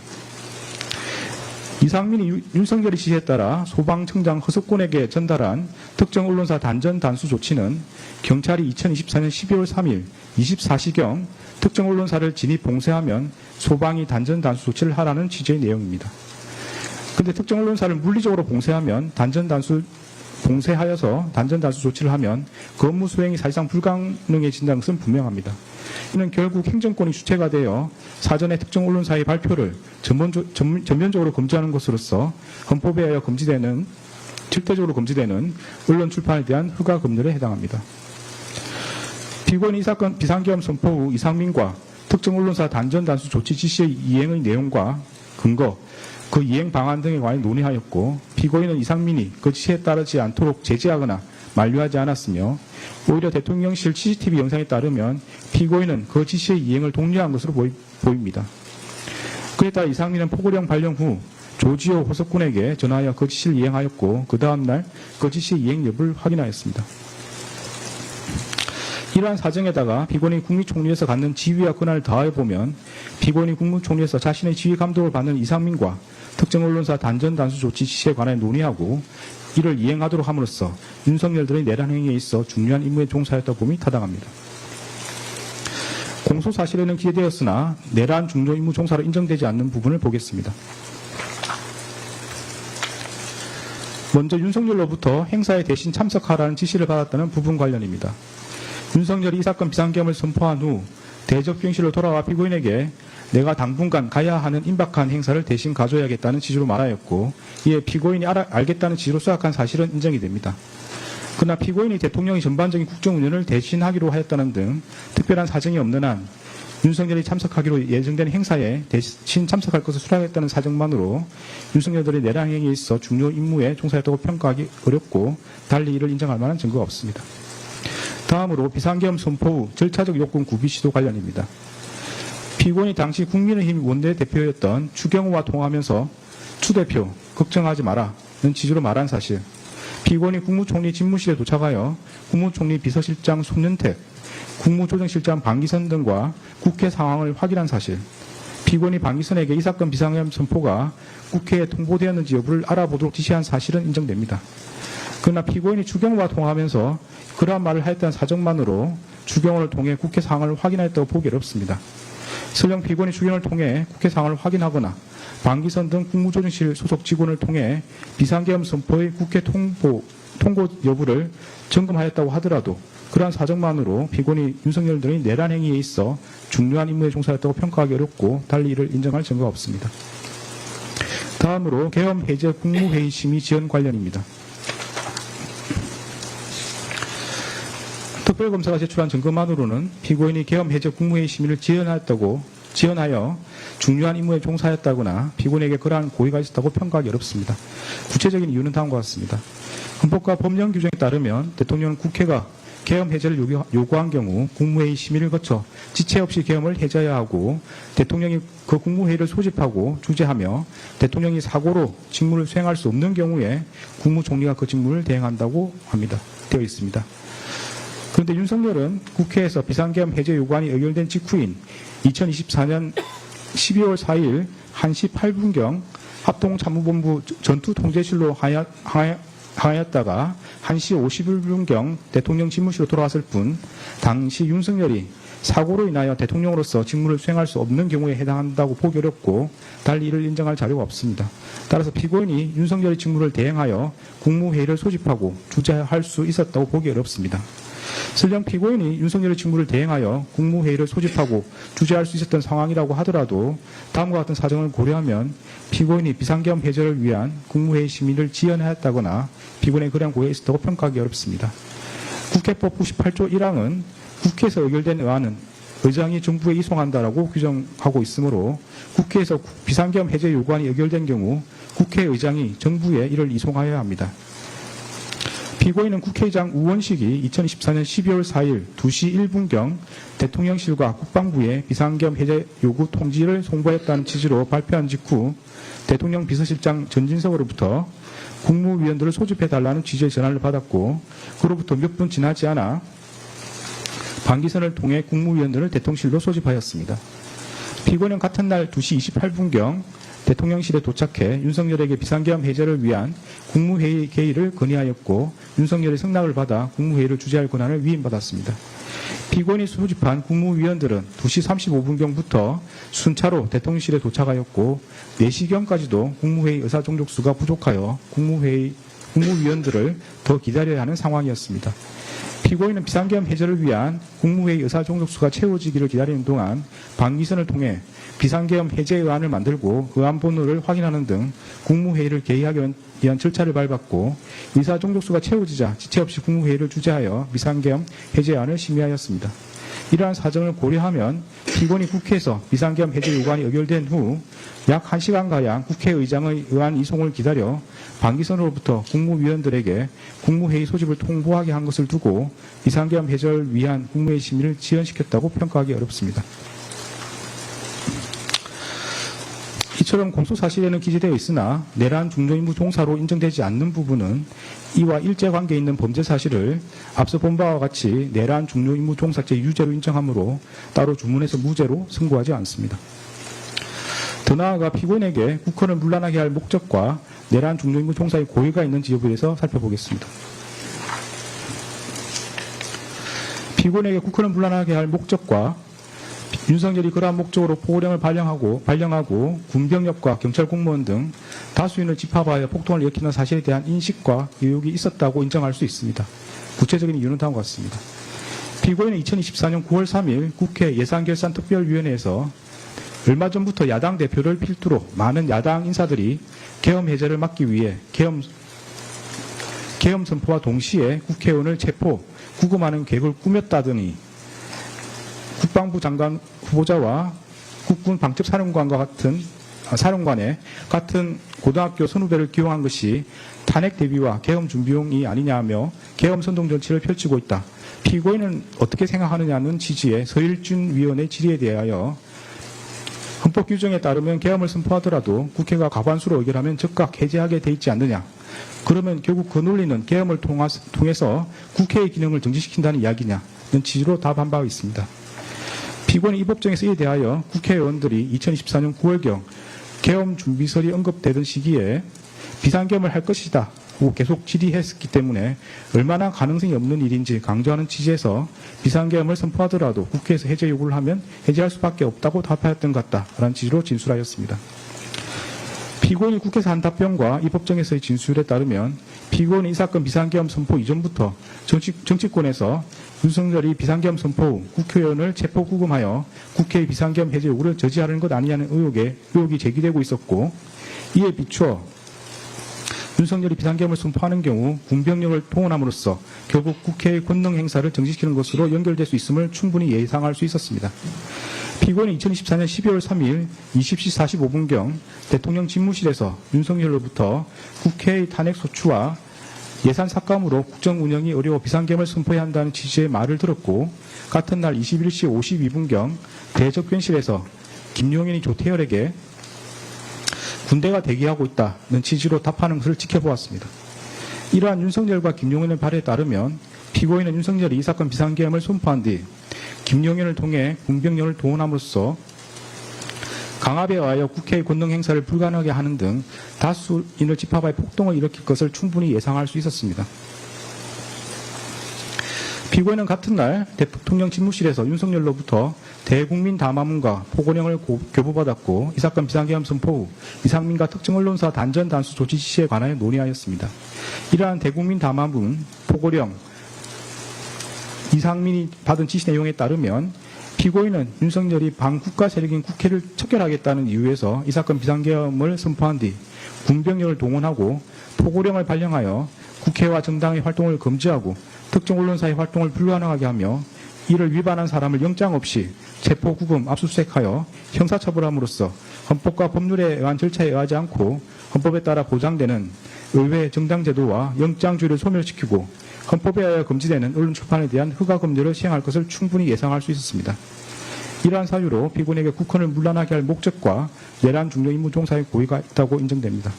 이상민이 윤석열의 지시에 따라 소방청장 허석곤에게 전달한 특정 언론사 단전 단수 조치는 경찰이 2024년 12월 3일 24시경 특정 언론사를 진입 봉쇄하면 소방이 단전 단수 조치를 하라는 취지의 내용입니다. 그런데 특정 언론사를 물리적으로 봉쇄하면 봉쇄하여서 단전 단수 조치를 하면 그 업무 수행이 사실상 불가능해진다는 것은 분명합니다. 이는 결국 행정권이 주체가 되어 사전에 특정 언론사의 발표를 전면적으로 금지하는 것으로서 헌법에 의하여 절대적으로 금지되는 언론 출판에 대한 허가 검열에 해당합니다. 피고인이 이 사건 비상계엄 선포 후 이상민과 특정 언론사 단전 단수 조치 지시의 이행의 내용과 근거, 그 이행 방안 등에 관해 논의하였고 피고인은 이상민이 그 지시에 따르지 않도록 제지하거나 만류하지 않았으며 오히려 대통령실 CCTV 영상에 따르면 피고인은 그 지시의 이행을 독려한 것으로 보입니다. 그에 따라 이상민은 포고령 발령 후 조지호 호석군에게 전화하여 그 지시를 이행하였고 그 다음날 그 지시의 이행 여부를 확인하였습니다. 이러한 사정에다가 피고인이 국무총리에서 갖는 지위와 권한을 더해보면 피고인이 국무총리에서 자신의 지휘 감독을 받는 이상민과 특정 언론사 단전 단수 조치 지시에 관해 논의하고 이를 이행하도록 함으로써 윤석열들의 내란 행위에 있어 중요한 임무에 종사했다고 봄이 타당합니다. 공소 사실에는 기재되었으나 내란 중요 임무 종사로 인정되지 않는 부분을 보겠습니다. 먼저 윤석열로부터 행사에 대신 참석하라는 지시를 받았다는 부분 관련입니다. 윤석열이 이 사건 비상계엄을 선포한 후 대접경실로 돌아와 피고인에게 내가 당분간 가야 하는 임박한 행사를 대신 가져야겠다는 지시로 말하였고, 이에 피고인이 알겠다는 지시로 수락한 사실은 인정이 됩니다. 그러나 피고인이 대통령이 전반적인 국정운영을 대신하기로 하였다는 등 특별한 사정이 없는 한 윤석열이 참석하기로 예정된 행사에 대신 참석할 것을 수락했다는 사정만으로 윤석열들의 내란 행위에 있어 중요 임무에 종사했다고 평가하기 어렵고, 달리 이를 인정할 만한 증거가 없습니다. 다음으로 비상계엄 선포 후 절차적 요건 구비 시도 관련입니다. 피고인이 당시 국민의힘 원내대표였던 추경호와 통화하면서 추 대표 걱정하지 마라는 지시로 말한 사실, 피고인이 국무총리 집무실에 도착하여 국무총리 비서실장 손윤택, 국무조정실장 방기선 등과 국회 상황을 확인한 사실, 피고인이 방기선에게 이 사건 비상계엄 선포가 국회에 통보되었는지 여부를 알아보도록 지시한 사실은 인정됩니다. 그러나 피고인이 추경호와 통화하면서 그러한 말을 하였다는 사정만으로 추경호를 통해 국회 상황을 확인하였다고 보기 어렵습니다. 설령 피고인이 추경호를 통해 국회 상황을 확인하거나 방기선 등 국무조정실 소속 직원을 통해 비상계엄 선포의 국회 통고 여부를 점검하였다고 하더라도 그러한 사정만으로 피고인이 윤석열 등의 내란 행위에 있어 중요한 임무에 종사했다고 평가하기 어렵고, 달리 이를 인정할 증거가 없습니다. 다음으로 계엄 해제 국무회의 심의 지연 관련입니다. 특별검사가 제출한 증거만으로는 피고인이 계엄 해제 국무회의 심의를 지연하여 중요한 임무에 종사했다거나 피고인에게 그러한 고의가 있었다고 평가하기 어렵습니다. 구체적인 이유는 다음과 같습니다. 헌법과 법령 규정에 따르면 대통령은 국회가 계엄 해제를 요구한 경우 국무회의 심의를 거쳐 지체 없이 계엄을 해제해야 하고, 대통령이 그 국무회의를 소집하고 주재하며 대통령이 사고로 직무를 수행할 수 없는 경우에 국무총리가 그 직무를 대행한다고 되어 있습니다. 그런데 윤석열은 국회에서 비상계엄 해제 요구안이 의결된 직후인 2024년 12월 4일 1시 8분경 합동참모본부 전투통제실로 하였다가 1시 51분경 대통령 집무실로 돌아왔을 뿐, 당시 윤석열이 사고로 인하여 대통령으로서 직무를 수행할 수 없는 경우에 해당한다고 보기 어렵고, 달리 이를 인정할 자료가 없습니다. 따라서 피고인이 윤석열의 직무를 대행하여 국무회의를 소집하고 주재할 수 있었다고 보기 어렵습니다. 설령 피고인이 윤석열의 직무를 대행하여 국무회의를 소집하고 주재할 수 있었던 상황이라고 하더라도 다음과 같은 사정을 고려하면 피고인이 비상계엄 해제를 위한 국무회의 심의를 지연하였다거나 피고인의 그러한 고의가 있었다고 평가하기 어렵습니다. 국회법 98조 1항은 국회에서 의결된 의안은 의장이 정부에 이송한다라고 규정하고 있으므로 국회에서 비상계엄 해제 요구안이 의결된 경우 국회의장이 정부에 이를 이송하여야 합니다. 피고인은 국회의장 우원식이 2024년 12월 4일 2시 1분경 대통령실과 국방부에 비상계엄 해제 요구 통지를 송부했다는 취지로 발표한 직후 대통령 비서실장 전진석으로부터 국무위원들을 소집해달라는 취지의 전화를 받았고, 그로부터 몇 분 지나지 않아 방기선을 통해 국무위원들을 대통령실로 소집하였습니다. 피고인은 같은 날 2시 28분경 대통령실에 도착해 윤석열에게 비상계엄 해제를 위한 국무회의 개의를 건의하였고, 윤석열의 승낙을 받아 국무회의를 주재할 권한을 위임받았습니다. 피고인이 소집한 국무위원들은 2시 35분경부터 순차로 대통령실에 도착하였고, 4시경까지도 국무회의 의사종족수가 부족하여 국무위원들을 더 기다려야 하는 상황이었습니다. 피고인은 비상계엄 해제를 위한 국무회의 의사종족수가 채워지기를 기다리는 동안 방기선을 통해 비상계엄 해제 의안을 만들고 의안 번호를 확인하는 등 국무회의를 개의하기 위한 절차를 밟았고, 의사종족수가 채워지자 지체 없이 국무회의를 주재하여 비상계엄 해제안을 심의하였습니다. 이러한 사정을 고려하면 피고인이 국회에서 비상계엄 해제 요구안이 의결된 후 약 1시간가량 국회의장의 의안 이송을 기다려 방기선으로부터 국무위원들에게 국무회의 소집을 통보하게 한 것을 두고 비상계엄 해제를 위한 국무회의 심의를 지연시켰다고 평가하기 어렵습니다. 이처럼 공소사실에는 기재되어 있으나 내란 중요임무 종사로 인정되지 않는 부분은 이와 일제관계 있는 범죄 사실을 앞서 본 바와 같이 내란 중요임무 종사죄 유죄로 인정하므로 따로 주문해서 무죄로 선고하지 않습니다. 더 나아가 피고인에게 국헌을 문란하게 할 목적과 내란 중요임무 종사의 고의가 있는지 여부에 대해서 살펴보겠습니다. 피고인에게 국헌을 문란하게 할 목적과 윤석열이 그러한 목적으로 포고령을 발령하고 군병력과 경찰 공무원 등 다수인을 집합하여 폭동을 일으키는 사실에 대한 인식과 의혹이 있었다고 인정할 수 있습니다. 구체적인 이유는 다음과 같습니다. 피고인은 2024년 9월 3일 국회 예산결산특별위원회에서 얼마 전부터 야당 대표를 필두로 많은 야당 인사들이 계엄 해제를 막기 위해 계엄 선포와 동시에 국회의원을 체포, 구금하는 계획을 꾸몄다더니 국방부 장관 후보자와 국군 방첩사령관과 사령관의 같은 고등학교 선후배를 기용한 것이 탄핵 대비와 계엄 준비용이 아니냐며 계엄 선동 정치를 펼치고 있다. 피고인은 어떻게 생각하느냐는 취지의 서일준 위원의 질의에 대하여 헌법 규정에 따르면 계엄을 선포하더라도 국회가 과반수로 의결하면 즉각 해제하게 돼 있지 않느냐. 그러면 결국 그 논리는 계엄을 통해서 국회의 기능을 정지시킨다는 이야기냐는 취지로 답한 바가 있습니다. 피고인은 이 법정에서 이에 대하여 국회의원들이 2024년 9월경 계엄 준비설이 언급되던 시기에 비상계엄을 할 것이다 고 계속 질의했기 때문에 얼마나 가능성이 없는 일인지 강조하는 취지에서 비상계엄을 선포하더라도 국회에서 해제 요구를 하면 해제할 수밖에 없다고 답하였던 것 같다라는 취지로 진술하였습니다. 피고인이 국회에서 한 답변과 이 법정에서의 진술에 따르면 피고인은 이 사건 비상계엄 선포 이전부터 정치권에서 윤석열이 비상계엄 선포 후 국회의원을 체포 구금하여 국회의 비상계엄 해제 요구를 저지하려는 것 아니냐는 의혹이 제기되고 있었고, 이에 비추어 윤석열이 비상계엄을 선포하는 경우 군병력을 동원함으로써 결국 국회의 권능 행사를 정지시키는 것으로 연결될 수 있음을 충분히 예상할 수 있었습니다. 피고인은 2024년 12월 3일 20시 45분경 대통령 집무실에서 윤석열로부터 국회의 탄핵 소추와 예산 삭감으로 국정 운영이 어려워 비상계엄을 선포해야 한다는 취지의 말을 들었고, 같은 날 21시 52분경 대접견실에서 김용현이 조태열에게 군대가 대기하고 있다는 취지로 답하는 것을 지켜보았습니다. 이러한 윤석열과 김용현의 발에 따르면 피고인은 윤석열이 이 사건 비상계엄을 선포한 뒤 김용현을 통해 군병력을 동원함으로써 강압에 의하여 국회의 권능 행사를 불가능하게 하는 등 다수인을 집합하여 폭동을 일으킬 것을 충분히 예상할 수 있었습니다. 피고인은 같은 날 대통령 집무실에서 윤석열로부터 대국민 담화문과 포고령을 교부받았고, 이 사건 비상계엄 선포 후 이상민과 특정 언론사 단전 단수 조치 지시에 관하여 논의하였습니다. 이러한 대국민 담화문, 포고령, 이상민이 받은 지시 내용에 따르면 피고인은 윤석열이 반국가 세력인 국회를 척결하겠다는 이유에서 이 사건 비상계엄을 선포한 뒤 군병력을 동원하고 포고령을 발령하여 국회와 정당의 활동을 금지하고 특정 언론사의 활동을 불가능하게 하며 이를 위반한 사람을 영장 없이 체포, 구금, 압수수색하여 형사처벌함으로써 헌법과 법률에 의한 절차에 의하지 않고 헌법에 따라 보장되는 의회 정당제도와 영장주의를 소멸시키고 헌법에 의하여 금지되는 언론 출판에 대한 허가금지를 시행할 것을 충분히 예상할 수 있었습니다. 이러한 사유로 피고인에게 국헌을 문란하게 할 목적과 내란 중요 임무 종사의 고의가 있다고 인정됩니다.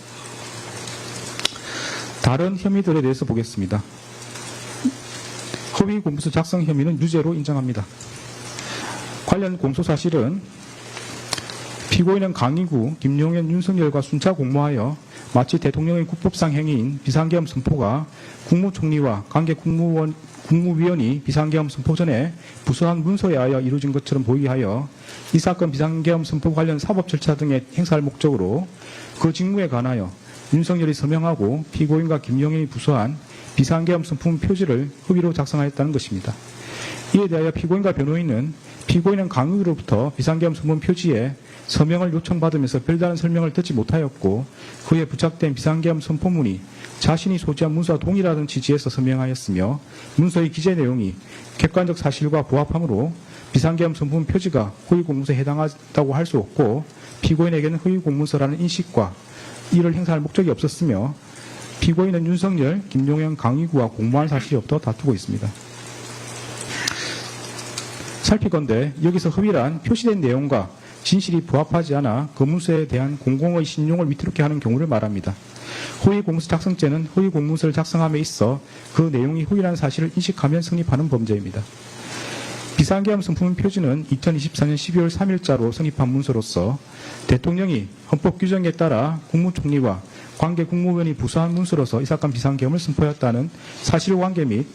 다른 혐의들에 대해서 보겠습니다. 허위 공문서 작성 혐의는 유죄로 인정합니다. 관련 공소사실은 피고인은 강의구 김용현, 윤석열과 순차 공모하여 마치 대통령의 국법상 행위인 비상계엄 선포가 국무총리와 관계 국무위원이 비상계엄 선포 전에 부서한 문서에 의하여 이루어진 것처럼 보이게 하여 이 사건 비상계엄 선포 관련 사법 절차 등에 행사할 목적으로 그 직무에 관하여 윤석열이 서명하고 피고인과 김용현이 부서한 비상계엄 선포문 표지를 허위로 작성하였다는 것입니다. 이에 대하여 피고인과 변호인은 피고인은 강의로부터 비상계엄 선포문 표지에 서명을 요청받으면서 별다른 설명을 듣지 못하였고, 그에 부착된 비상계엄 선포문이 자신이 소지한 문서와 동일하다는 취지에서 서명하였으며, 문서의 기재 내용이 객관적 사실과 부합하므로 비상계엄 선포문 표지가 허위공문서에 해당한다고 할 수 없고, 피고인에게는 허위공문서라는 인식과 이를 행사할 목적이 없었으며, 피고인은 윤석열, 김용현 강의구와 공모한 사실이 없다고 다투고 있습니다. 살피건대 여기서 허위란 표시된 내용과 진실이 부합하지 않아 그 문서에 대한 공공의 신용을 위태롭게 하는 경우를 말합니다. 허위공문서 작성죄는 허위공문서를 작성함에 있어 그 내용이 허위라는 사실을 인식하면 성립하는 범죄입니다. 비상계엄 선포문 표지는 2024년 12월 3일자로 성립한 문서로서 대통령이 헌법 규정에 따라 국무총리와 관계 국무위원이 부수한 문서로서 이 사건 비상계엄을 선포했다는 사실관계 및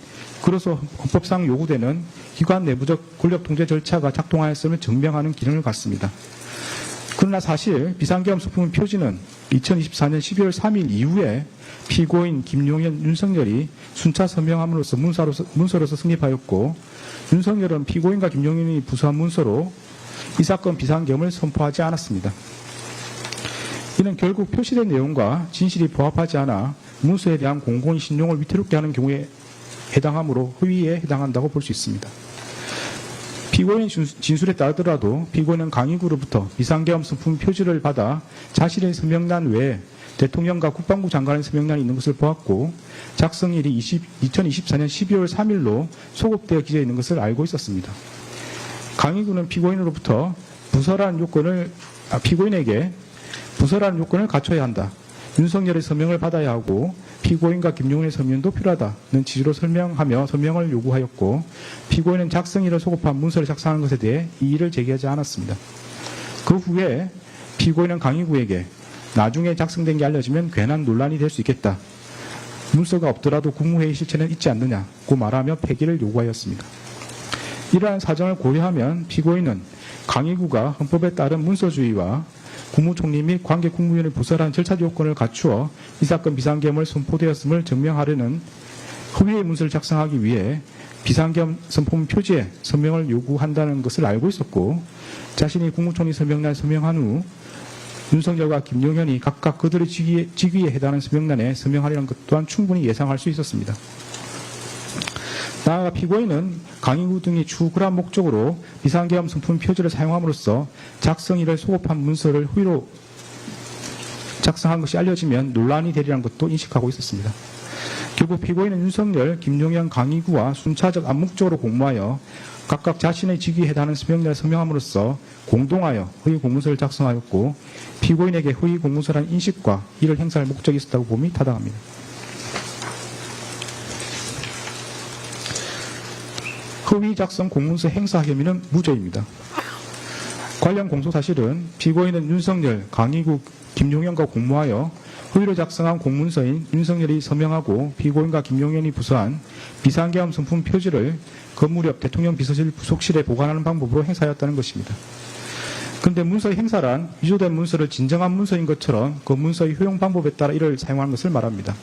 그로서 헌법상 요구되는 기관 내부적 권력 통제 절차가 작동하였음을 증명하는 기능을 갖습니다. 그러나 사실 비상계엄 선포문 표지는 2024년 12월 3일 이후에 피고인 김용현, 윤석열이 순차 서명함으로써 문서로서 성립하였고 윤석열은 피고인과 김용현이 부수한 문서로 이 사건 비상계엄을 선포하지 않았습니다. 이는 결국 표시된 내용과 진실이 부합하지 않아 문서에 대한 공공의 신용을 위태롭게 하는 경우에 해당하므로 허위에 해당한다고 볼 수 있습니다. 피고인 진술에 따르더라도 피고인은 강의구로부터 비상계엄 선포문 표지를 받아 자신의 서명란 외에 대통령과 국방부 장관의 서명란이 있는 것을 보았고 작성일이 2024년 12월 3일로 소급되어 기재해 있는 것을 알고 있었습니다. 강의구는 피고인으로부터 피고인에게 부서라는 요건을 갖춰야 한다. 윤석열의 서명을 받아야 하고 피고인과 김용현의 서명도 필요하다는 취지로 설명하며 서명을 요구하였고 피고인은 작성일을 소급한 문서를 작성한 것에 대해 이의를 제기하지 않았습니다. 그 후에 피고인은 강의구에게 나중에 작성된 게 알려지면 괜한 논란이 될 수 있겠다. 문서가 없더라도 국무회의 실체는 있지 않느냐고 말하며 폐기를 요구하였습니다. 이러한 사정을 고려하면 피고인은 강의구가 헌법에 따른 문서주의와 국무총리 및 관계 국무위원의 부설한 절차 요건을 갖추어 이 사건 비상계엄을 선포되었음을 증명하려는 허위의 문서를 작성하기 위해 비상계엄 선포문 표지에 서명을 요구한다는 것을 알고 있었고 자신이 국무총리 서명란에 서명한 후 윤석열과 김용현이 각각 그들의 직위에 해당하는 서명란에 서명하려는 것 또한 충분히 예상할 수 있었습니다. 나아가 피고인은 강의구 등이 추구한 목적으로 비상계엄 선포문 표지를 사용함으로써 작성일을 소급한 문서를 허위로 작성한 것이 알려지면 논란이 되리라는 것도 인식하고 있었습니다. 결국 피고인은 윤석열, 김용현, 강의구와 순차적 암묵적으로 공모하여 각각 자신의 직위에 해당하는 서명란을 서명함으로써 공동하여 허위 공문서를 작성하였고 피고인에게 허위 공문서라는 인식과 이를 행사할 목적이 있었다고 봄이 타당합니다. 허위 작성 공문서 행사 혐의는 무죄입니다. 관련 공소사실은 피고인은 윤석열, 강의구, 김용현과 공모하여 허위로 작성한 공문서인 윤석열이 서명하고 피고인과 김용현이 부서한 비상계엄 선포문 표지를 건물 옆 대통령 비서실 부속실에 보관하는 방법으로 행사하였다는 것입니다. 그런데 문서의 행사란 위조된 문서를 진정한 문서인 것처럼 그 문서의 효용 방법에 따라 이를 사용하는 것을 말합니다.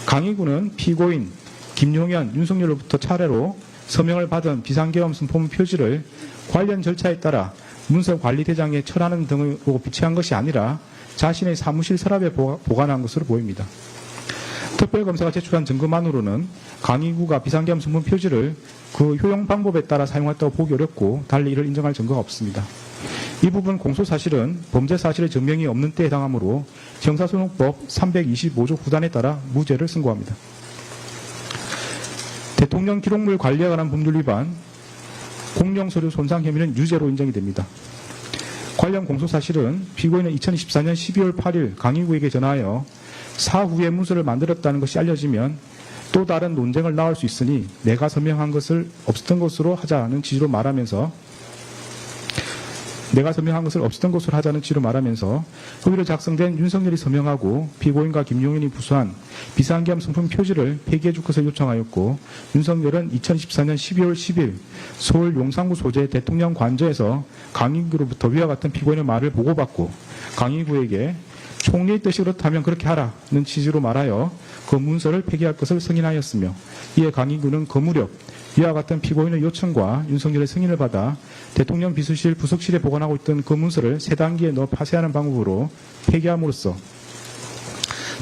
강의구는 피고인, 김용현, 윤석열로부터 차례로 서명을 받은 비상계엄 선포문 표지를 관련 절차에 따라 문서관리대장에 철하는 등으로 비치한 것이 아니라 자신의 사무실 서랍에 보관한 것으로 보입니다. 특별검사가 제출한 증거만으로는 강의구가 비상계엄 선포문 표지를 그 효용 방법에 따라 사용했다고 보기 어렵고 달리 이를 인정할 증거가 없습니다. 이 부분 공소사실은 범죄사실의 증명이 없는 때에 해당하므로 형사소송법 325조 9단에 따라 무죄를 선고합니다. 대통령 기록물 관리에 관한 법률 위반, 공용서류 손상 혐의는 유죄로 인정이 됩니다. 관련 공소사실은 피고인은 2024년 12월 8일 강의구에게 전하여 사후에 문서를 만들었다는 것이 알려지면 또 다른 논쟁을 낳을 수 있으니 내가 서명한 것을 없었던 것으로 하자는 취지로 말하면서 허위로 작성된 윤석열이 서명하고 피고인과 김용현이 부수한 비상계엄 선포문 표지를 폐기해 줄 것을 요청하였고 윤석열은 2014년 12월 10일 서울 용산구 소재 대통령 관저에서 강의구로부터 위와 같은 피고인의 말을 보고받고 강의구에게 총리의 뜻이 그렇다면 그렇게 하라는 취지로 말하여 그 문서를 폐기할 것을 승인하였으며 이에 강의구는 그 무렵 이와 같은 피고인의 요청과 윤석열의 승인을 받아 대통령 비서실 부속실에 보관하고 있던 그 문서를 세 단계에 넣어 파쇄하는 방법으로 폐기함으로써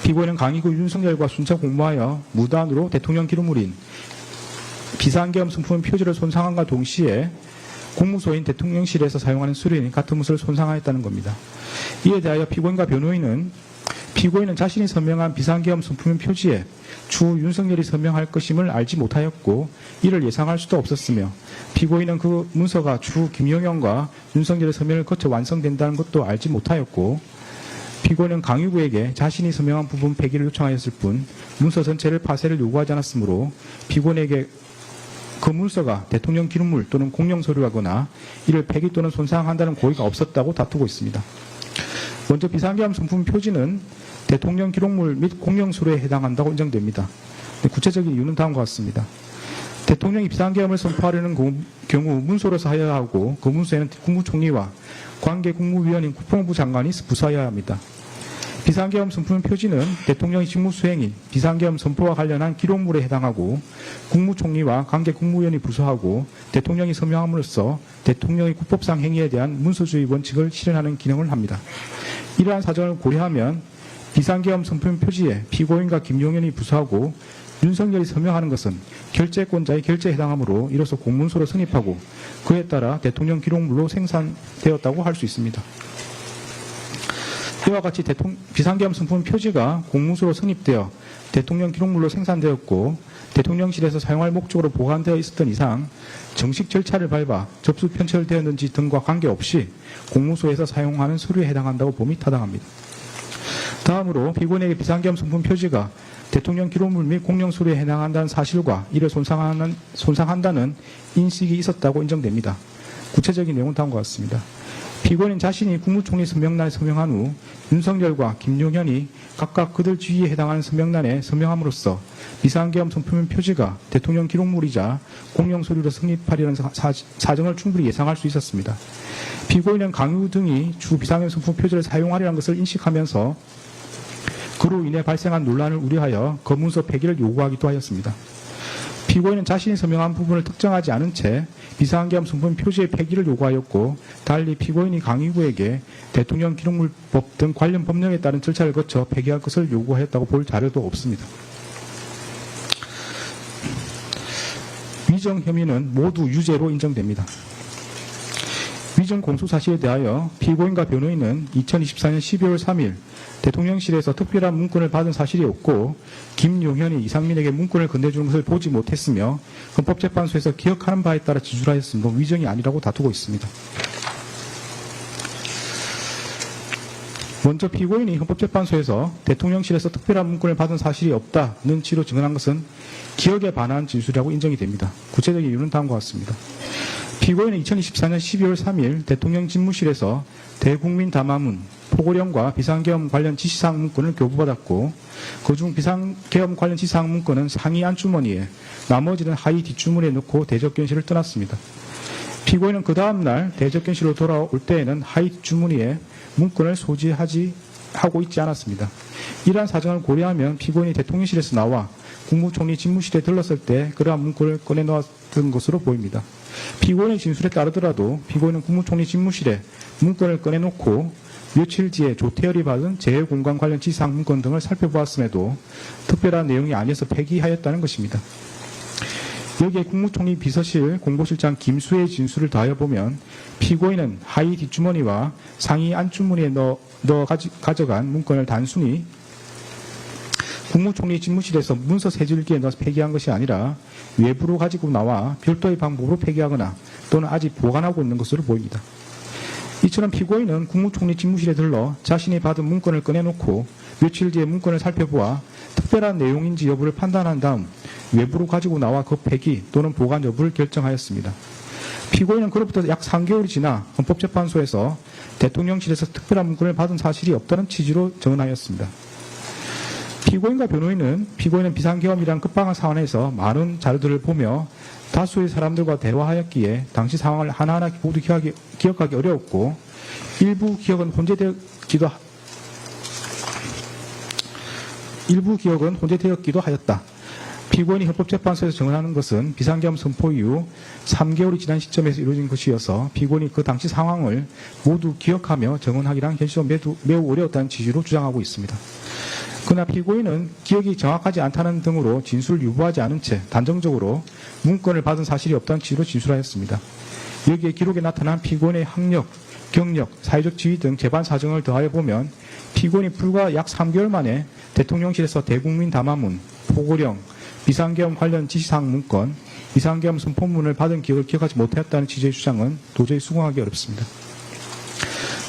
피고인은 강의구 윤석열과 순차 공모하여 무단으로 대통령 기록물인 비상계엄 선포문 표지를 손상함과 동시에 공무소인 대통령실에서 사용하는 수료인 같은 문서를 손상하였다는 겁니다. 이에 대하여 피고인과 변호인은 피고인은 자신이 서명한 비상계엄 선포문 표지에 주 윤석열이 서명할 것임을 알지 못하였고 이를 예상할 수도 없었으며 피고인은 그 문서가 주 김용현과 윤석열의 서명을 거쳐 완성된다는 것도 알지 못하였고 피고인은 강의구에게 자신이 서명한 부분 폐기를 요청하였을 뿐 문서 전체를 파쇄를 요구하지 않았으므로 피고인에게 그 문서가 대통령 기록물 또는 공용 서류하거나 이를 폐기 또는 손상한다는 고의가 없었다고 다투고 있습니다. 먼저 비상계엄 선품 표지는 대통령 기록물 및 공영수로에 해당한다고 인정됩니다. 구체적인 이유는 다음과 같습니다. 대통령이 비상계엄을 선포하려는 경우 문서로서 하여야 하고 그 문서에는 국무총리와 관계 국무위원인 국방부 장관이 부사해야 합니다. 비상계엄 선품 표지는 대통령의 직무수행이 비상계엄 선포와 관련한 기록물에 해당하고 국무총리와 관계 국무위원이 부사하고 대통령이 서명함으로써 대통령의 국법상 행위에 대한 문서주의 원칙을 실현하는 기능을 합니다. 이러한 사정을 고려하면 비상계엄 선품 표지에 피고인과 김용현이 부사하고 윤석열이 서명하는 것은 결재권자의 결재에 해당하므로 이로써 공문서로 성립하고 그에 따라 대통령 기록물로 생산되었다고 할 수 있습니다. 이와 같이 비상계엄 선품 표지가 공문서로 성립되어 대통령 기록물로 생산되었고 대통령실에서 사용할 목적으로 보관되어 있었던 이상 정식 절차를 밟아 접수 편철되었는지 등과 관계없이 공문서에서 사용하는 서류에 해당한다고 봄이 타당합니다. 다음으로 피고인에게 비상계엄 선품 표지가 대통령 기록물 및 공영 서류에 해당한다는 사실과 이를 손상한다는 인식이 있었다고 인정됩니다. 구체적인 내용은 다음과 같습니다. 피고인은 자신이 국무총리 서명란에 서명한 후 윤석열과 김용현이 각각 그들 지위에 해당하는 서명란에 서명함으로써 비상계엄 선품 표지가 대통령 기록물이자 공영 서류로 성립하려는 사정을 충분히 예상할 수 있었습니다. 피고인은 강유 등이 주 비상계엄 선품 표지를 사용하려는 것을 인식하면서 그로 인해 발생한 논란을 우려하여 검문서 폐기를 요구하기도 하였습니다. 피고인은 자신이 서명한 부분을 특정하지 않은 채 비상계엄 선품 표지의 폐기를 요구하였고 달리 피고인이 강의부에게 대통령 기록물법 등 관련 법령에 따른 절차를 거쳐 폐기할 것을 요구하였다고 볼 자료도 없습니다. 위정 혐의는 모두 유죄로 인정됩니다. 위정 공소 사실에 대하여 피고인과 변호인은 2024년 12월 3일 대통령실에서 특별한 문건을 받은 사실이 없고 김용현이 이상민에게 문건을 건네주는 것을 보지 못했으며 헌법재판소에서 기억하는 바에 따라 지출하였으므로 위정이 아니라고 다투고 있습니다. 먼저 피고인이 헌법재판소에서 대통령실에서 특별한 문건을 받은 사실이 없다는 취지로 증언한 것은 기억에 반한 진술이라고 인정이 됩니다. 구체적인 이유는 다음과 같습니다. 피고인은 2024년 12월 3일 대통령 집무실에서 대국민 담화문, 포고령과 비상계엄 관련 지시사항 문건을 교부받았고 그중 비상계엄 관련 지시사항 문건은 상위 안주머니에 나머지는 하위 뒷주머니에 넣고 대접견실을 떠났습니다. 피고인은 그 다음날 대접견실로 돌아올 때에는 하위 뒷주머니에 문건을 소지하고 있지 않았습니다. 이러한 사정을 고려하면 피고인이 대통령실에서 나와 국무총리 집무실에 들렀을 때 그러한 문건을 꺼내놓았던 것으로 보입니다. 피고인의 진술에 따르더라도 피고인은 국무총리 집무실에 문건을 꺼내놓고 며칠 뒤에 조태열이 받은 재해공간 관련 지시사항 문건 등을 살펴보았음에도 특별한 내용이 아니어서 폐기하였다는 것입니다. 여기에 국무총리 비서실 공보실장 김수의 진술을 더하여보면 피고인은 하위 뒷주머니와 상위 안주머니에 가져간 문건을 단순히 국무총리 집무실에서 문서 세줄기에 넣어서 폐기한 것이 아니라 외부로 가지고 나와 별도의 방법으로 폐기하거나 또는 아직 보관하고 있는 것으로 보입니다. 이처럼 피고인은 국무총리 집무실에 들러 자신이 받은 문건을 꺼내놓고 며칠 뒤에 문건을 살펴보아 특별한 내용인지 여부를 판단한 다음 외부로 가지고 나와 그 폐기 또는 보관 여부를 결정하였습니다. 피고인은 그로부터 약 3개월이 지나 헌법재판소에서 대통령실에서 특별한 문건을 받은 사실이 없다는 취지로 전하였습니다. 피고인과 변호인은 피고인은 비상계엄이란 급박한 상황에서 많은 자료들을 보며 다수의 사람들과 대화하였기에 당시 상황을 하나하나 모두 기억하기 어려웠고 일부 기억은 혼재되었기도 하였다. 피고인이 헌법재판소에서 정언하는 것은 비상계엄 선포 이후 3개월이 지난 시점에서 이루어진 것이어서 피고인이 그 당시 상황을 모두 기억하며 정언하기란 현실적으로 매우 어려웠다는 취지로 주장하고 있습니다. 그러나 피고인은 기억이 정확하지 않다는 등으로 진술을 유보하지 않은 채 단정적으로 문건을 받은 사실이 없다는 취지로 진술하였습니다. 여기에 기록에 나타난 피고인의 학력, 경력, 사회적 지위 등 재반 사정을 더하여 보면 피고인이 불과 약 3개월 만에 대통령실에서 대국민 담화문, 포고령, 비상계엄 관련 지시사항 문건, 비상계엄 선포문을 받은 기억을 기억하지 못하였다는 취지의 주장은 도저히 수긍하기 어렵습니다.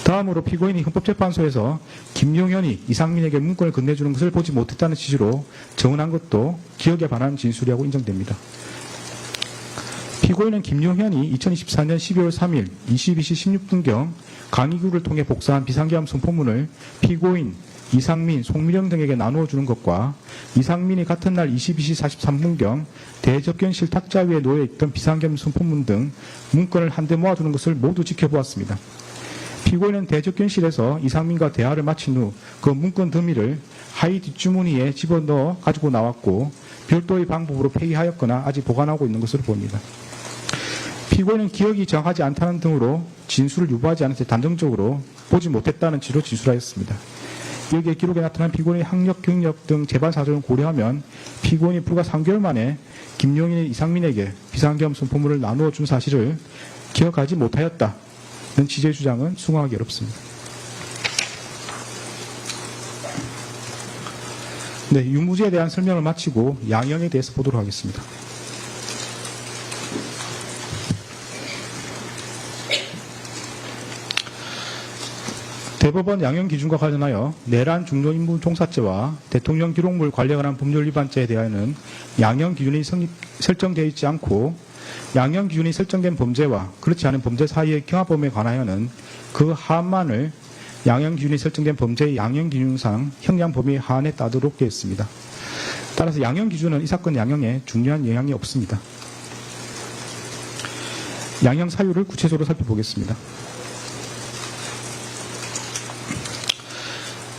다음으로 피고인이 헌법재판소에서 김용현이 이상민에게 문건을 건네주는 것을 보지 못했다는 취지로 정언한 것도 기억에 반하는 진술이라고 인정됩니다. 피고인은 김용현이 2024년 12월 3일 22시 16분경 강의구를 통해 복사한 비상계엄 선포문을 피고인 이상민, 송미령 등에게 나누어 주는 것과 이상민이 같은 날 22시 43분경 대접견실 탁자 위에 놓여 있던 비상계엄 선포문 등 문건을 한데 모아두는 것을 모두 지켜보았습니다. 피고인은 대접견실에서 이상민과 대화를 마친 후 그 문건 더미를 하의 뒷주머니에 집어넣어 가지고 나왔고 별도의 방법으로 폐기하였거나 아직 보관하고 있는 것으로 보입니다. 피고인은 기억이 정확하지 않다는 등으로 진술을 유보하지 않은 채 단정적으로 보지 못했다는 취지로 진술하였습니다. 여기에 기록에 나타난 피고인의 학력, 경력 등 재반 사정을 고려하면 피고인이 불과 3개월 만에 김용인, 이상민에게 비상계엄 선포문을 나누어 준 사실을 기억하지 못하였다는 취지의 주장은 수긍하기 어렵습니다. 네, 유무죄에 대한 설명을 마치고 양형에 대해서 보도록 하겠습니다. 대법원 양형 기준과 관련하여 내란 중요인물 종사죄와 대통령 기록물 관리에 관한 법률 위반죄에 대하여는 양형 기준이 설정되어 있지 않고 양형 기준이 설정된 범죄와 그렇지 않은 범죄 사이의 경합범위에 관하여는 그 하한만을 양형 기준이 설정된 범죄의 양형 기준상 형량 범위 하한에 따르도록 되어 있습니다. 따라서 양형 기준은 이 사건 양형에 중요한 영향이 없습니다. 양형 사유를 구체적으로 살펴보겠습니다.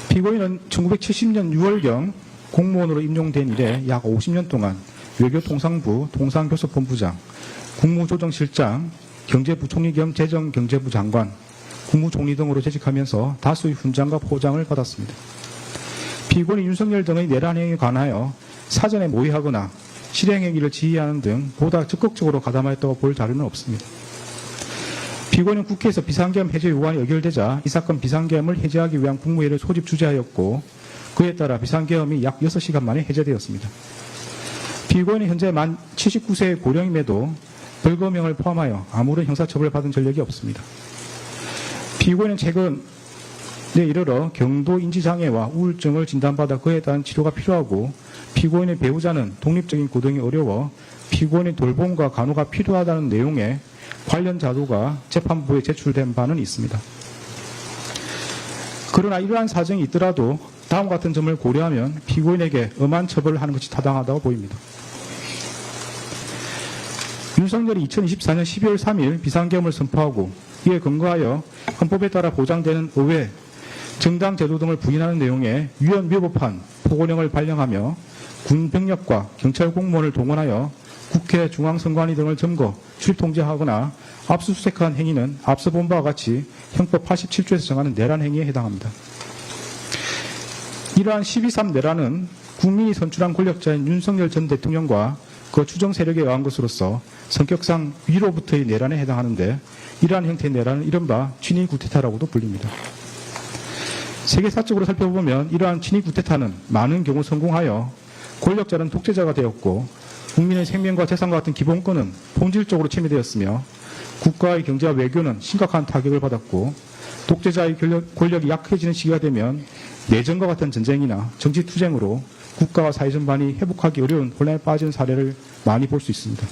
피고인은 1970년 6월경 공무원으로 임용된 이래 약 50년 동안 외교통상부 통상교섭본부장, 국무조정실장, 경제부총리 겸 재정경제부 장관, 국무총리 등으로 재직하면서 다수의 훈장과 포장을 받았습니다. 피고인 윤석열 등의 내란 행위에 관하여 사전에 모의하거나 실행행위를 지휘하는 등 보다 적극적으로 가담하였다고 볼 자료는 없습니다. 피고인은 국회에서 비상계엄 해제 요구안이 의결되자 이 사건 비상계엄을 해제하기 위한 국무회의를 소집 주재하였고 그에 따라 비상계엄이 약 6시간 만에 해제되었습니다. 피고인은 현재 만 79세의 고령임에도 벌금형을 포함하여 아무런 형사처벌을 받은 전력이 없습니다. 피고인은 최근에 이르러 경도 인지장애와 우울증을 진단받아 그에 대한 치료가 필요하고 피고인의 배우자는 독립적인 고등이 어려워 피고인의 돌봄과 간호가 필요하다는 내용의 관련 자료가 재판부에 제출된 바는 있습니다. 그러나 이러한 사정이 있더라도 다음과 같은 점을 고려하면 피고인에게 엄한 처벌을 하는 것이 타당하다고 보입니다. 윤석열이 2024년 12월 3일 비상계엄을 선포하고 이에 근거하여 헌법에 따라 보장되는 의회, 정당 제도 등을 부인하는 내용의 위헌 위법한 포고령을 발령하며 군 병력과 경찰 공무원을 동원하여 국회 중앙선관위 등을 점거, 출입 통제하거나 압수수색한 행위는 앞서 본 바와 같이 형법 87조에서 정하는 내란 행위에 해당합니다. 이러한 12.3 내란은 국민이 선출한 권력자인 윤석열 전 대통령과 그 추정 세력에 의한 것으로서 성격상 위로부터의 내란에 해당하는데 이러한 형태의 내란은 이른바 친위 구테타라고도 불립니다. 세계사적으로 살펴보면 이러한 친위 구테타는 많은 경우 성공하여 권력자는 독재자가 되었고 국민의 생명과 재산과 같은 기본권은 본질적으로 침해되었으며 국가의 경제와 외교는 심각한 타격을 받았고 독재자의 권력이 약해지는 시기가 되면 내전과 같은 전쟁이나 정치투쟁으로 국가와 사회 전반이 회복하기 어려운 혼란에 빠진 사례를 많이 볼 수 있습니다.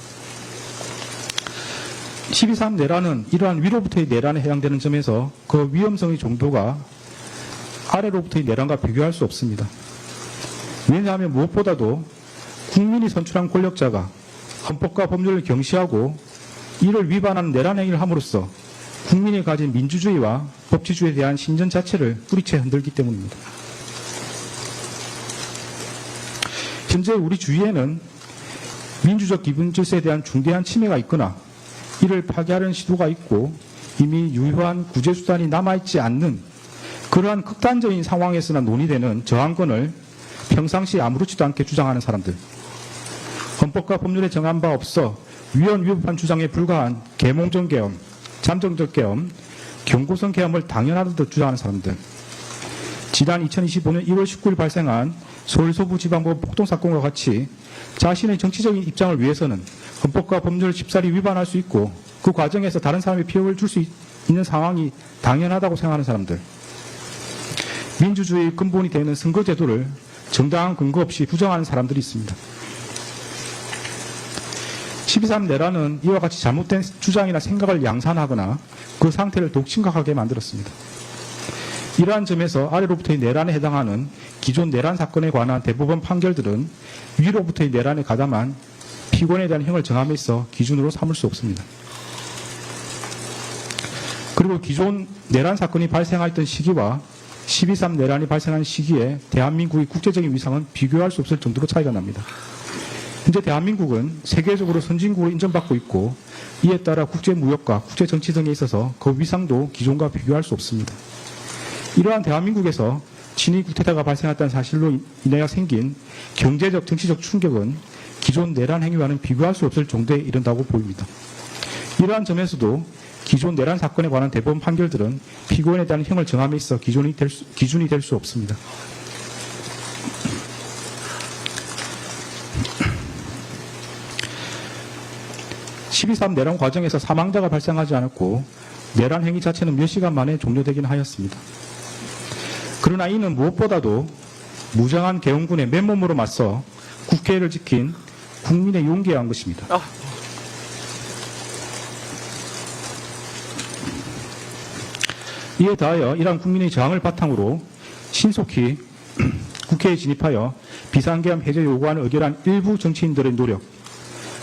12.3 내란은 이러한 위로부터의 내란에 해당되는 점에서 그 위험성의 정도가 아래로부터의 내란과 비교할 수 없습니다. 왜냐하면 무엇보다도 국민이 선출한 권력자가 헌법과 법률을 경시하고 이를 위반하는 내란 행위를 함으로써 국민이 가진 민주주의와 법치주의에 대한 신전 자체를 뿌리채 흔들기 때문입니다. 현재 우리 주위에는 민주적 기본 질서에 대한 중대한 침해가 있거나 이를 파괴하려는 시도가 있고 이미 유효한 구제수단이 남아있지 않는 그러한 극단적인 상황에서나 논의되는 저항권을 평상시 아무렇지도 않게 주장하는 사람들, 헌법과 법률에 정한 바 없어 위헌 위법한 주장에 불과한 계몽적 계엄, 잠정적 계엄, 경고성 계엄을 당연하다고 주장하는 사람들, 지난 2025년 1월 19일 발생한 서울 서부지방법 폭동사건과 같이 자신의 정치적인 입장을 위해서는 헌법과 법률을 쉽사리 위반할 수 있고 그 과정에서 다른 사람의 피해를 줄 수 있는 상황이 당연하다고 생각하는 사람들, 민주주의의 근본이 되는 선거제도를 정당한 근거 없이 부정하는 사람들이 있습니다. 12.3 내란은 이와 같이 잘못된 주장이나 생각을 양산하거나 그 상태를 더욱 심각하게 만들었습니다. 이러한 점에서 아래로부터의 내란에 해당하는 기존 내란 사건에 관한 대법원 판결들은 위로부터의 내란에 가담한 피고인에 대한 형을 정함에 있어 기준으로 삼을 수 없습니다. 그리고 기존 내란 사건이 발생했던 시기와 12.3 내란이 발생한 시기에 대한민국의 국제적인 위상은 비교할 수 없을 정도로 차이가 납니다. 현재 대한민국은 세계적으로 선진국으로 인정받고 있고 이에 따라 국제무역과 국제정치 등에 있어서 그 위상도 기존과 비교할 수 없습니다. 이러한 대한민국에서 친위 국태다가 발생했다는 사실로 인하여 생긴 경제적, 정치적 충격은 기존 내란 행위와는 비교할 수 없을 정도에 이른다고 보입니다. 이러한 점에서도 기존 내란 사건에 관한 대법원 판결들은 피고인에 대한 형을 정함에 있어 기준이 될 수 없습니다. (12.3) 내란 과정에서 사망자가 발생하지 않았고 내란 행위 자체는 몇 시간 만에 종료되긴 하였습니다. 그러나 이는 무엇보다도 무장한 계엄군의 맨몸으로 맞서 국회를 지킨 국민의 용기에 의한 것입니다. 이에 더하여 이러한 국민의 저항을 바탕으로 신속히 국회에 진입하여 비상계엄 해제 요구안을 의결한 일부 정치인들의 노력,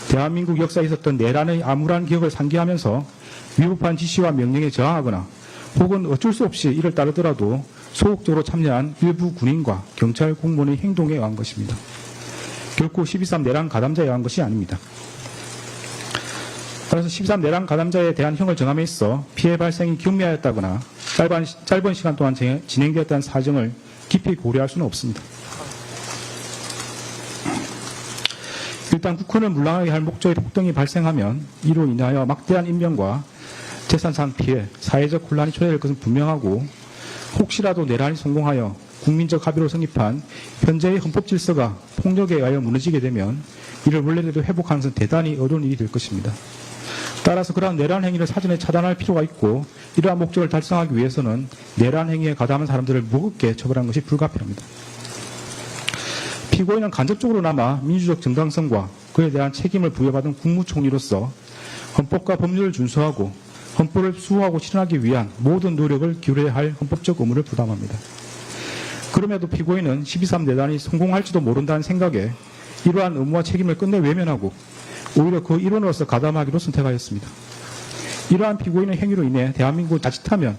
대한민국 역사에 있었던 내란의 암울한 기억을 상기하면서 위법한 지시와 명령에 저항하거나 혹은 어쩔 수 없이 이를 따르더라도 소극적으로 참여한 일부 군인과 경찰 공무원의 행동에 의한 것입니다. 결코 12.3 내란 가담자에 의한 것이 아닙니다. 따라서 12.3 내란 가담자에 대한 형을 정함에 있어 피해 발생이 경미하였다거나 짧은 시간 동안 진행되었다는 사정을 깊이 고려할 수는 없습니다. 일단 국헌을 물랑하게 할 목적의 폭동이 발생하면 이로 인하여 막대한 인명과 재산상 피해, 사회적 혼란이 초래될 것은 분명하고 혹시라도 내란이 성공하여 국민적 합의로 성립한 현재의 헌법 질서가 폭력에 의하여 무너지게 되면 이를 원래대로 회복하는 것은 대단히 어려운 일이 될 것입니다. 따라서 그러한 내란 행위를 사전에 차단할 필요가 있고 이러한 목적을 달성하기 위해서는 내란 행위에 가담한 사람들을 무겁게 처벌하는 것이 불가피합니다. 피고인은 간접적으로나마 민주적 정당성과 그에 대한 책임을 부여받은 국무총리로서 헌법과 법률을 준수하고 헌법을 수호하고 실현하기 위한 모든 노력을 기울여야 할 헌법적 의무를 부담합니다. 그럼에도 피고인은 12.3 내란이 성공할지도 모른다는 생각에 이러한 의무와 책임을 끝내 외면하고 오히려 그 일원으로서 가담하기로 선택하였습니다. 이러한 피고인의 행위로 인해 대한민국을 자칫하면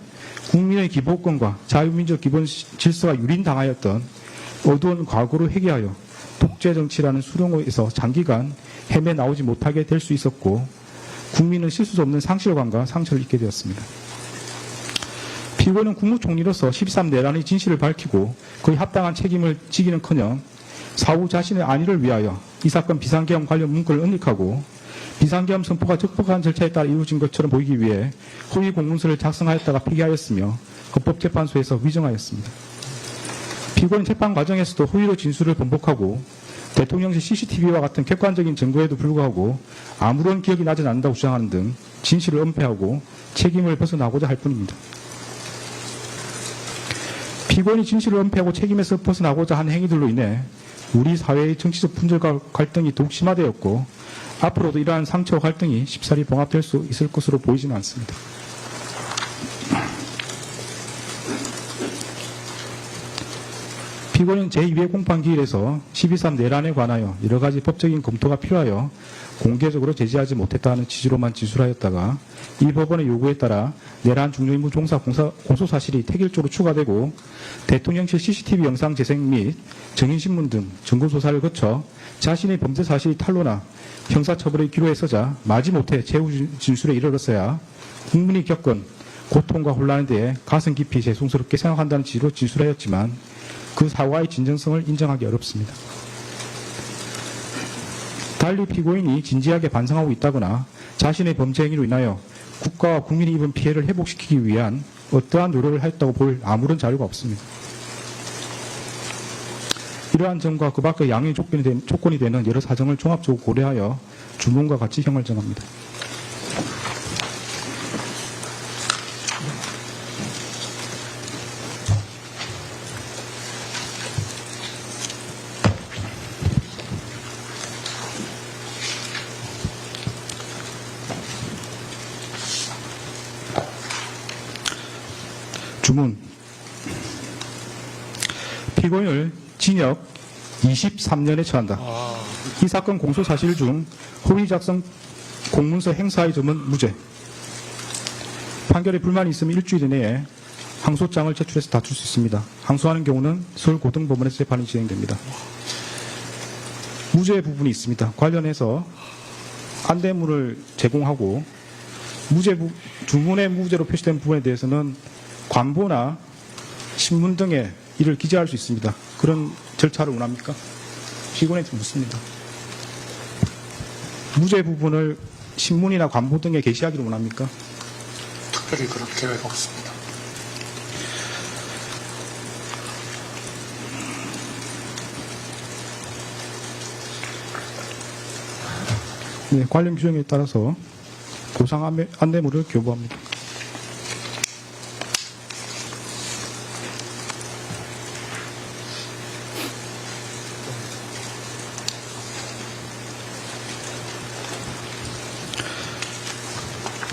국민의 기본권과 자유민주적 기본 질서가 유린당하였던 어두운 과거로 회귀하여 독재정치라는 수렁에서 장기간 헤매 나오지 못하게 될 수 있었고 국민은 실수 없는 상실감과 상처를 입게 되었습니다. 피고인은 국무총리로서 12.3 내란의 진실을 밝히고 그의 합당한 책임을 지기는커녕 사후 자신의 안위를 위하여 이 사건 비상계엄 관련 문구를 언lik하고 비상계엄 선포가 적법한 절차에 따라 이루어진 것처럼 보이기 위해 허위 공문서를 작성하였다가 폐기하였으며 헌법재판소에서 위정하였습니다. 피고인 재판 과정에서도 허위로 진술을 번복하고 대통령실 CCTV와 같은 객관적인 증거에도 불구하고 아무런 기억이 나지 않는다고 주장하는 등 진실을 은폐하고 책임을 벗어나고자 할 뿐입니다. 피고인이 진실을 은폐하고 책임에서 벗어나고자 한 행위들로 인해 우리 사회의 정치적 분열과 갈등이 더욱 심화되었고 앞으로도 이러한 상처와 갈등이 쉽사리 봉합될 수 있을 것으로 보이지는 않습니다. 피고인은 제2회 공판기일에서 12.3 내란에 관하여 여러 가지 법적인 검토가 필요하여 공개적으로 제지하지 못했다는 취지로만 진술하였다가 이 법원의 요구에 따라 내란 중요인무 종사 공소사실이 택일조로 추가되고 대통령실 CCTV 영상 재생 및 정인신문 등 증거조사를 거쳐 자신의 범죄 사실이 탄로나 형사처벌의 기로에 서자 마지못해 최후 진술에 이르렀어야 국민이 겪은 고통과 혼란에 대해 가슴 깊이 죄송스럽게 생각한다는 취지로 진술하였지만 그 사과의 진정성을 인정하기 어렵습니다. 달리 피고인이 진지하게 반성하고 있다거나 자신의 범죄 행위로 인하여 국가와 국민이 입은 피해를 회복시키기 위한 어떠한 노력을 하였다고 볼 아무런 자료가 없습니다. 이러한 점과 그 밖의 양해 조건이 되는 여러 사정을 종합적으로 고려하여 주문과 같이 형을 정합니다. 주문. 피고인을 징역 23년에 처한다. 이 사건 공소 사실 중 허위 작성 공문서 행사의 점은 무죄. 판결에 불만이 있으면 일주일 이내에 항소장을 제출해서 다툴 수 있습니다. 항소하는 경우는 서울고등법원에서 재판이 진행됩니다. 무죄 부분이 있습니다. 관련해서 안대문을 제공하고 주문에 무죄로 표시된 부분에 대해서는 관보나 신문 등에 이를 기재할 수 있습니다. 그런 절차를 원합니까? 피고인한테 묻습니다. 무죄 부분을 신문이나 관보 등에 게시하기를 원합니까? 특별히 그럴 계획 없습니다. 네, 관련 규정에 따라서 보상 안내물을 교부합니다.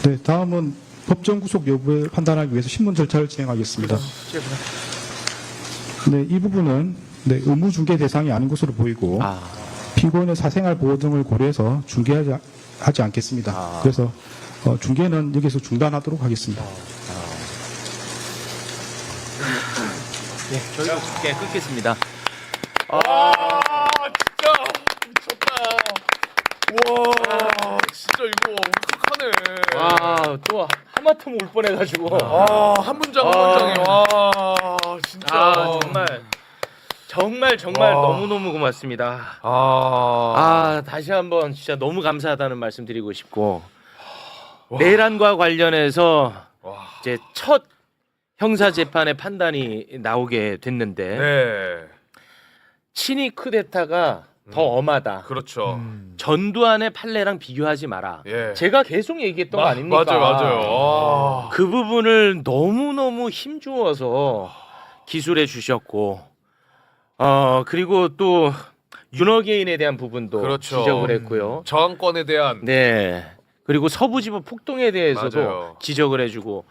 네, 다음은 법정 구속 여부를 판단하기 위해서 신문 절차를 진행하겠습니다. 네, 이 부분은 의무 중개 대상이 아닌 것으로 보이고 피고인의 사생활 보호 등을 고려해서 중개하지 않겠습니다. 그래서 중개는 여기서 중단하도록 하겠습니다. 네, 저희도 쉽게 끊겠습니다. 진짜 미쳤다. 와, 진짜 이거 울컥하네. 또 하마터면 울 뻔해가지고. 한 문장 한 문장이 와, 진짜. 정말 너무너무 고맙습니다. 다시 한번 진짜 너무 감사하다는 말씀 드리고 싶고, 내란과 관련해서 이제 첫 형사 재판의 판단이 나오게 됐는데, 네, 친위 쿠데타가 더 엄하다. 그렇죠. 전두환의 판례랑 비교하지 마라. 예. 제가 계속 얘기했던 거 아닙니까? 맞아요. 그 부분을 너무너무 힘주어서 기술해 주셨고, 그리고 또 윤어게인에 대한 부분도 그렇죠. 지적을 했고요. 저항권에 대한 네. 그리고 서부지법 폭동에 대해서도 맞아요. 지적을 해주고,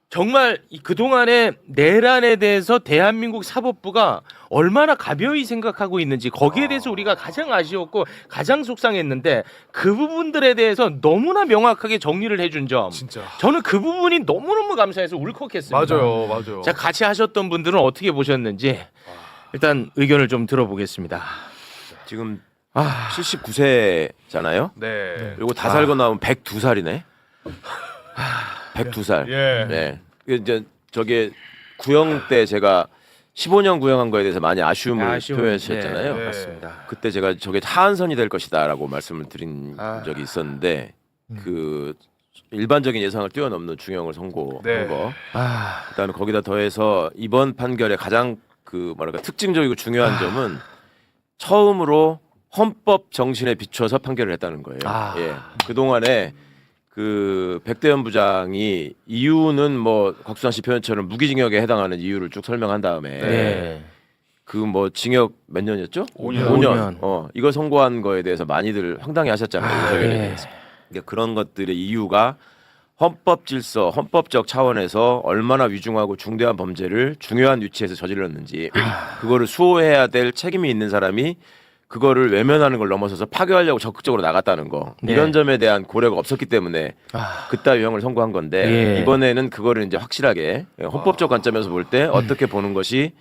정말 그동안의 내란에 대해서 대한민국 사법부가 얼마나 가벼이 생각하고 있는지, 거기에 대해서 우리가 가장 아쉬웠고 가장 속상했는데, 그 부분들에 대해서 너무나 명확하게 정리를 해준 점, 진짜. 저는 그 부분이 너무너무 감사해서 울컥했습니다. 맞아요. 자, 같이 하셨던 분들은 어떻게 보셨는지 일단 의견을 좀 들어보겠습니다. 지금 79세잖아요. 네. 그리고 다 살고 나면 102살이네. 102살. 예. 네. 이제 저게 구형 때 제가 15년 구형한 거에 대해서 많이 아쉬움을 표현하셨잖아요. 네, 맞습니다. 그때 제가 저게 하한선이 될 것이다라고 말씀을 드린 적이 있었는데 그 일반적인 예상을 뛰어넘는 중형을 선고한 네. 거. 그다음에 거기다 더해서 이번 판결의 가장 그 뭐랄까 특징적이고 중요한 점은 처음으로 헌법 정신에 비춰서 판결을 했다는 거예요. 예. 그 동안에 그 백대현 부장이 이유는 뭐 곽수산 씨 표현처럼 무기징역에 해당하는 이유를 쭉 설명한 다음에 그 뭐 징역 몇 년이었죠? 5년. 이거 선고한 거에 대해서 많이들 황당해 하셨잖아요. 그러니까 그런 것들의 이유가 헌법 질서, 헌법적 차원에서 얼마나 위중하고 중대한 범죄를 중요한 위치에서 저질렀는지 그거를 수호해야 될 책임이 있는 사람이 그거를 외면하는 걸 넘어서서 파괴하려고 적극적으로 나갔다는 거. 이런 점에 대한 고려가 없었기 때문에 그따위 형을 선고한 건데 이번에는 그거를 이제 확실하게 헌법적 관점에서 볼 때 어떻게 보는 것이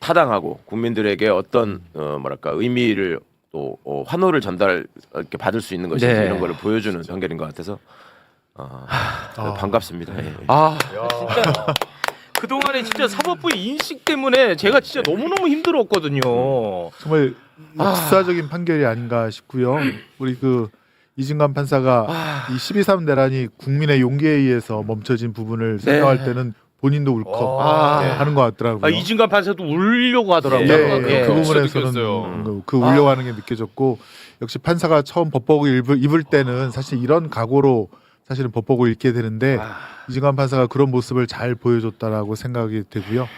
타당하고 국민들에게 어떤 뭐랄까 의미를 또 환호를 전달 이렇게 받을 수 있는 것인지 이런 거를 보여주는 판결인 것 같아서 반갑습니다. 예. 진짜 그동안에 진짜 사법부 인식 때문에 제가 진짜 너무너무 힘들었거든요. 정말 역사적인 판결이 아닌가 싶고요. 우리 그 이진관 판사가 이 12.3 내란이 국민의 용기에 의해서 멈춰진 부분을 설명할 때는 본인도 울컥 하는 것 같더라고요. 이진관 판사도 울려고 하더라고요. 그 부분에서는 그 울려고 하는 게 느껴졌고, 역시 판사가 처음 법복을 입을 때는 사실 이런 각오로 사실은 법복을 읽게 되는데 이진관 판사가 그런 모습을 잘 보여줬다라고 생각이 되고요.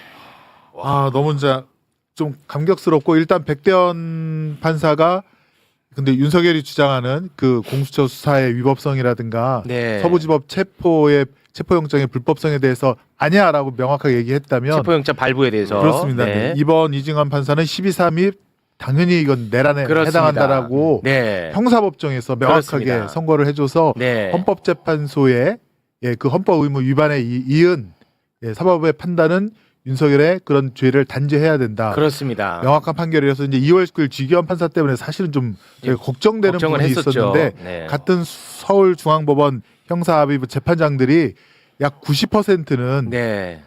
너무 진짜 좀 감격스럽고, 일단 백대현 판사가 근데 윤석열이 주장하는 그 공수처 수사의 위법성이라든가 서부지법 체포의 체포영장의 불법성에 대해서 아니야라고 명확하게 얘기했다면 체포영장 발부에 대해서 그렇습니다. 네. 이번 이징환 판사는 12.3일 당연히 이건 내란에 그렇습니다. 해당한다라고 네. 형사법정에서 명확하게 그렇습니다. 선고를 해줘서 네. 헌법재판소의 그 헌법 의무 위반에 이은 사법부의 판단은 윤석열의 그런 죄를 단죄해야 된다. 그렇습니다. 명확한 판결이어서 이제 2월 19일 지기현 판사 때문에 사실은 좀 저희가 걱정되는 걱정을 부분이 했었죠. 있었는데 네. 같은 서울중앙법원 형사합의부 재판장들이 약 90%는 네.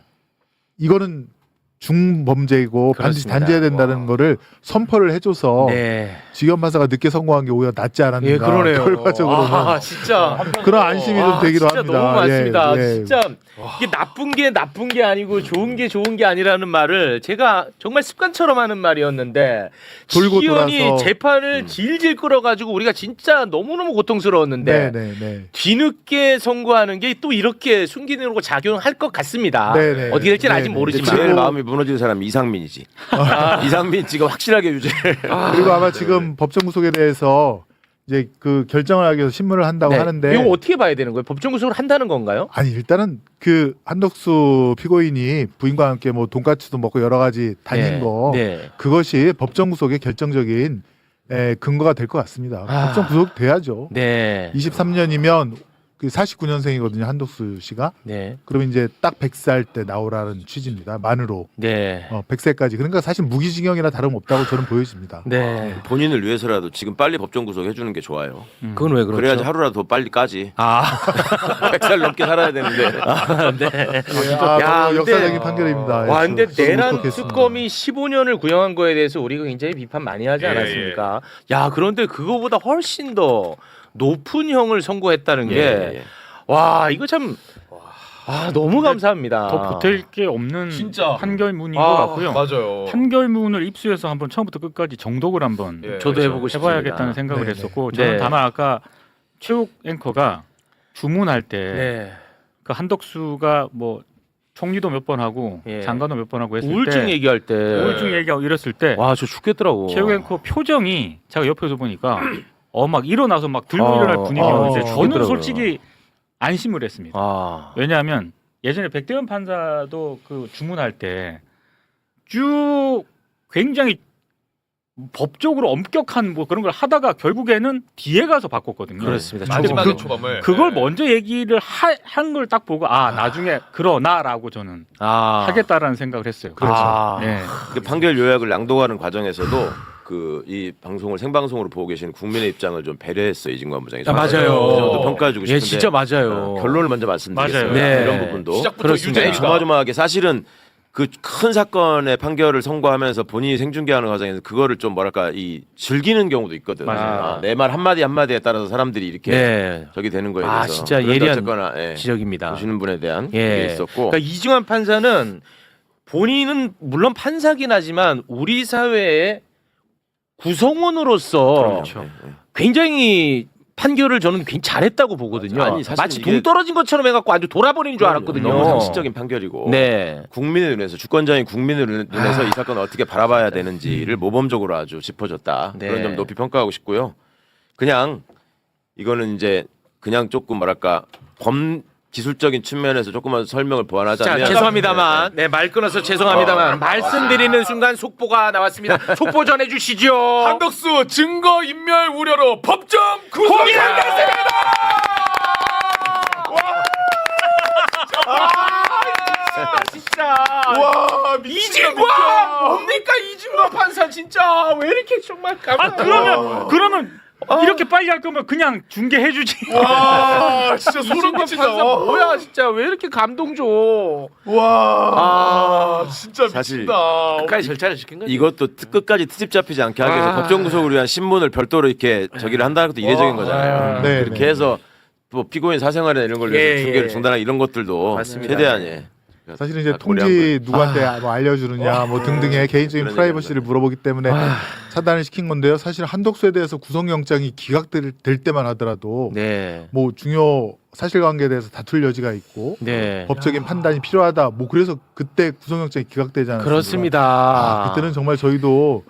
이거는 중범죄이고 반드시 그렇습니다. 단죄해야 된다는 거를 선포를 해줘서 네. 지기현 판사가 늦게 선고한 게 오히려 낫지 않았는가. 예, 그러네요. 결과적으로는 아, 진짜 그런 안심이 좀 되기도 진짜 합니다. 너무 많습니다. 예, 예. 진짜 이게 나쁜 게 아니고 좋은 게 아니라는 말을 제가 정말 습관처럼 하는 말이었는데 돌고 지기현이 돌아서. 재판을 질질 끌어가지고 우리가 진짜 너무너무 고통스러웠는데 네. 뒤늦게 선고하는 게 또 이렇게 순기능으로 작용할 것 같습니다. 네네. 어떻게 될지는 아직 네네. 모르지만 제일 마음이 무너지는 사람이 이상민이지. 이상민 지금 확실하게 유죄를. 그리고 아마 지금 법정 구속에 대해서 이제 그 결정을 하기 위해서 신문을 한다고 네. 하는데 이거 어떻게 봐야 되는 거예요? 법정 구속을 한다는 건가요? 아니 일단은 그 한덕수 피고인이 부인과 함께 뭐 돈까스도 먹고 여러 가지 다닌 네. 거 네. 그것이 법정 구속의 결정적인 근거가 될 것 같습니다. 법정 구속 돼야죠. 네. 23년이면 그 49년생이거든요 한덕수 씨가. 네. 그러면 이제 딱 100살 때 나오라는 취지입니다. 만으로 네. 100세까지. 그러니까 사실 무기징역이나 다름없다고 저는 보여집니다. 네. 본인을 위해서라도 지금 빨리 법정 구속해 주는 게 좋아요. 그건 왜 그렇죠? 그래야지 하루라도 더 빨리 까지. 아, 100살 넘게 살아야 되는데. 네. 너무 근데- 역사적인 판결입니다. 와, 근데 저도 내란 울컥했습니다. 특검이 15년을 구형한 거에 대해서 우리가 굉장히 비판 많이 하지 않았습니까? 야, 그런데 그거보다 훨씬 더 높은 형을 선고했다는 게, 와, 이거 참, 너무 감사합니다. 더 보탤 게 없는 진짜. 판결문인 것 같고요. 맞아요. 판결문을 입수해서 한번 처음부터 끝까지 정독을 한번 예. 저도 해보고 싶습니다. 해봐야겠다는 생각을 네네. 했었고 저는 네. 다만 아까 최욱 앵커가 주문할 때 네. 그 한덕수가 뭐 총리도 몇 번 하고 예. 장관도 몇 번 하고 했을 우울증 때 얘기할 때. 우울증 얘기하고 이랬을 때 와, 저 죽겠더라고. 최욱 앵커 표정이 제가 옆에서 보니까 막 일어나서 막 들고 일어날 아, 분위기였는데 저는 죽겠더라고요. 솔직히 안심을 했습니다. 아, 왜냐하면 예전에 백대현 판사도 그 주문할 때 쭉 굉장히 법적으로 엄격한 뭐 그런 걸 하다가 결국에는 뒤에 가서 바꿨거든요. 그렇습니다. 마지막에 그- 초범을. 그걸 네. 먼저 얘기를 한 걸 딱 보고 나중에 그러나라고 저는 하겠다라는 생각을 했어요. 아. 네. 그 판결 요약을 낭독하는 과정에서도 그 이 방송을 생방송으로 보고 계시는 국민의 입장을 좀 배려했어요 이진관 부장이. 아, 맞아요. 그 정도 평가해주고 싶은데. 예, 진짜 맞아요. 결론을 먼저 말씀드리겠습니다. 맞아요. 네. 이런 부분도 시작부터 그렇습니다. 유죄입니다. 조마조마하게 사실은 그 큰 사건의 판결을 선고하면서 본인이 생중계하는 과정에서 그거를 좀 뭐랄까 이 즐기는 경우도 있거든. 맞아요. 내 말 한마디 한마디에 따라서 사람들이 이렇게 네. 저기 되는 거에 대해서. 진짜 그런데 예리한 어쨌거나, 예, 지적입니다. 보시는 분에 대한 예. 게 있었고. 그러니까 이중환 판사는 본인은 물론 판사긴 하지만 우리 사회의 구성원으로서 그렇죠. 굉장히 판결을 저는 굉장히 잘했다고 보거든요. 아니, 사실 마치 이게- 동 떨어진 것처럼 해갖고 아주 돌아버리는 줄 알았거든요. 너무 상식적인 판결이고. 네. 국민의 눈에서 주권자인 국민의 눈에서 이 사건을 어떻게 바라봐야 되는지를 모범적으로 아주 짚어줬다. 네. 그런 점 높이 평가하고 싶고요. 그냥 이거는 이제 그냥 조금 뭐랄까 범 기술적인 측면에서 조금만 설명을 자, 보완하자면 죄송합니다만, 네, 말 끊어서 죄송합니다만, 말씀드리는 순간 속보가 나왔습니다. 속보 전해주시죠. 한덕수 증거 인멸 우려로 법정 구속하겠습니다. 진짜. 와, 이진과 뭡니까 이진과 판사 진짜 왜 이렇게 정말 그러면 이렇게 빨리 할 거면 그냥 중계해주지. 와, 진짜 소름 이진과 끼친다. 판사 뭐야 진짜 왜 이렇게 감동 줘? 와, 진짜 사실 미친다. 끝까지 절차를 지킨 거지. 이것도 끝까지 트집 잡히지 않게 하기 위해서 법정 구속을 위한 신문을 별도로 이렇게 저기를 한다는 것도 이례적인 거잖아요. 네, 그렇게 네. 해서 뭐 피고인 사생활이나 이런 걸 위해서 예, 중계를 예. 중단하는 이런 것들도 맞습니다. 최대한 예. 사실은 이제 다 고려한 통지 누구한테 뭐 알려주느냐 뭐 등등의 개인적인 그런 프라이버시를 물어보기 때문에 차단을 시킨 건데요. 사실 한덕수에 대해서 구속영장이 기각될 때만 하더라도 네. 뭐 중요 사실관계에 대해서 다툴 여지가 있고 네. 법적인 판단이 필요하다. 뭐 그래서 그때 구속영장이 기각되지 않았습니까? 그렇습니다. 아, 그때는 정말 저희도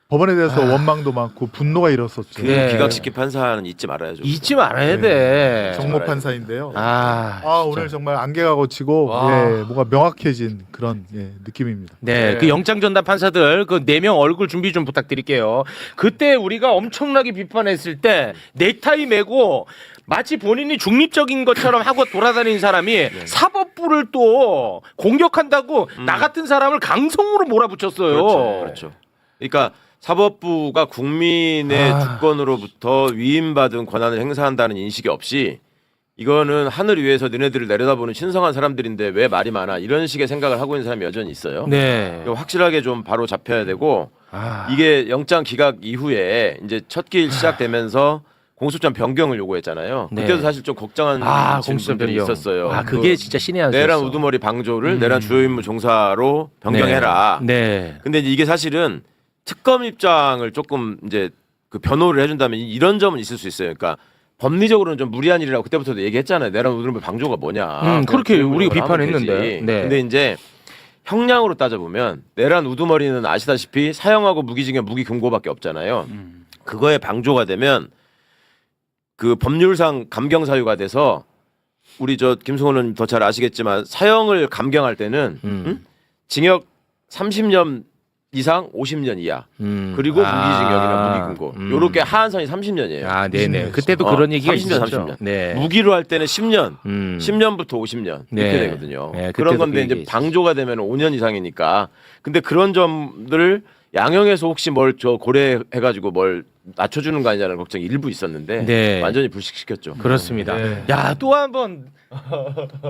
법원에 대해서 원망도 많고 분노가 일었었죠. 예. 기각시킨 판사는 잊지 말아야죠. 잊지 말아야 돼. 정모 판사인데요. 아, 오늘 정말 안개가 걷히고 뭔가 명확해진 그런 느낌입니다. 네, 그 영장 전담 판사들 그 4명 얼굴 준비 좀 부탁드릴게요. 그때 우리가 엄청나게 비판했을 때 넥타이 매고 마치 본인이 중립적인 것처럼 하고 돌아다니는 사람이 사법부를 또 공격한다고 나 같은 사람을 강성으로 몰아붙였어요. 그렇죠. 그러니까 사법부가 국민의 주권으로부터 위임받은 권한을 행사한다는 인식이 없이 이거는 하늘 위에서 너네들을 내려다보는 신성한 사람들인데 왜 말이 많아 이런 식의 생각을 하고 있는 사람이 여전히 있어요. 네. 이거 확실하게 좀 바로 잡혀야 되고 이게 영장 기각 이후에 이제 첫 길 시작되면서 공소장 변경을 요구했잖아요. 네. 그때도 사실 좀 걱정한 공소장 분들이 변경. 있었어요. 그게 진짜 신의 한 수였어. 내란 우두머리 방조를 내란 주요 임무 종사로 변경해라. 네. 근데 이제 이게 사실은 특검 입장을 조금 이제 그 변호를 해준다면 이런 점은 있을 수 있어요. 그러니까 법리적으로는 좀 무리한 일이라고 그때부터도 얘기했잖아요. 내란 우두머리 방조가 뭐냐. 그렇게 그냥 우리가 하면 비판했는데. 되지. 네. 근데 이제 형량으로 따져보면 내란 우두머리는 아시다시피 사형하고 무기징역 무기 금고밖에 없잖아요. 그거에 방조가 되면 그 법률상 감경 사유가 돼서 우리 저 김승호는 더 잘 아시겠지만 사형을 감경할 때는 징역 30년 이상 50년 이하 그리고 무기징역이나 무기금고 요렇게 하한선이 30년이에요. 네네. 그때도 그런 얘기가 30년, 있었죠. 30년. 네. 무기로 할 때는 10년, 10년부터 50년 네. 이렇게 되거든요. 네, 그런 그때도 건데 그 이제 얘기 방조가 되면 5년 이상이니까. 근데 그런 점들을 양형에서 혹시 뭘 저 고려해가지고 뭘 낮춰주는 거 아니냐는 걱정이 일부 있었는데 네. 완전히 불식시켰죠. 그렇습니다. 야, 또 한 번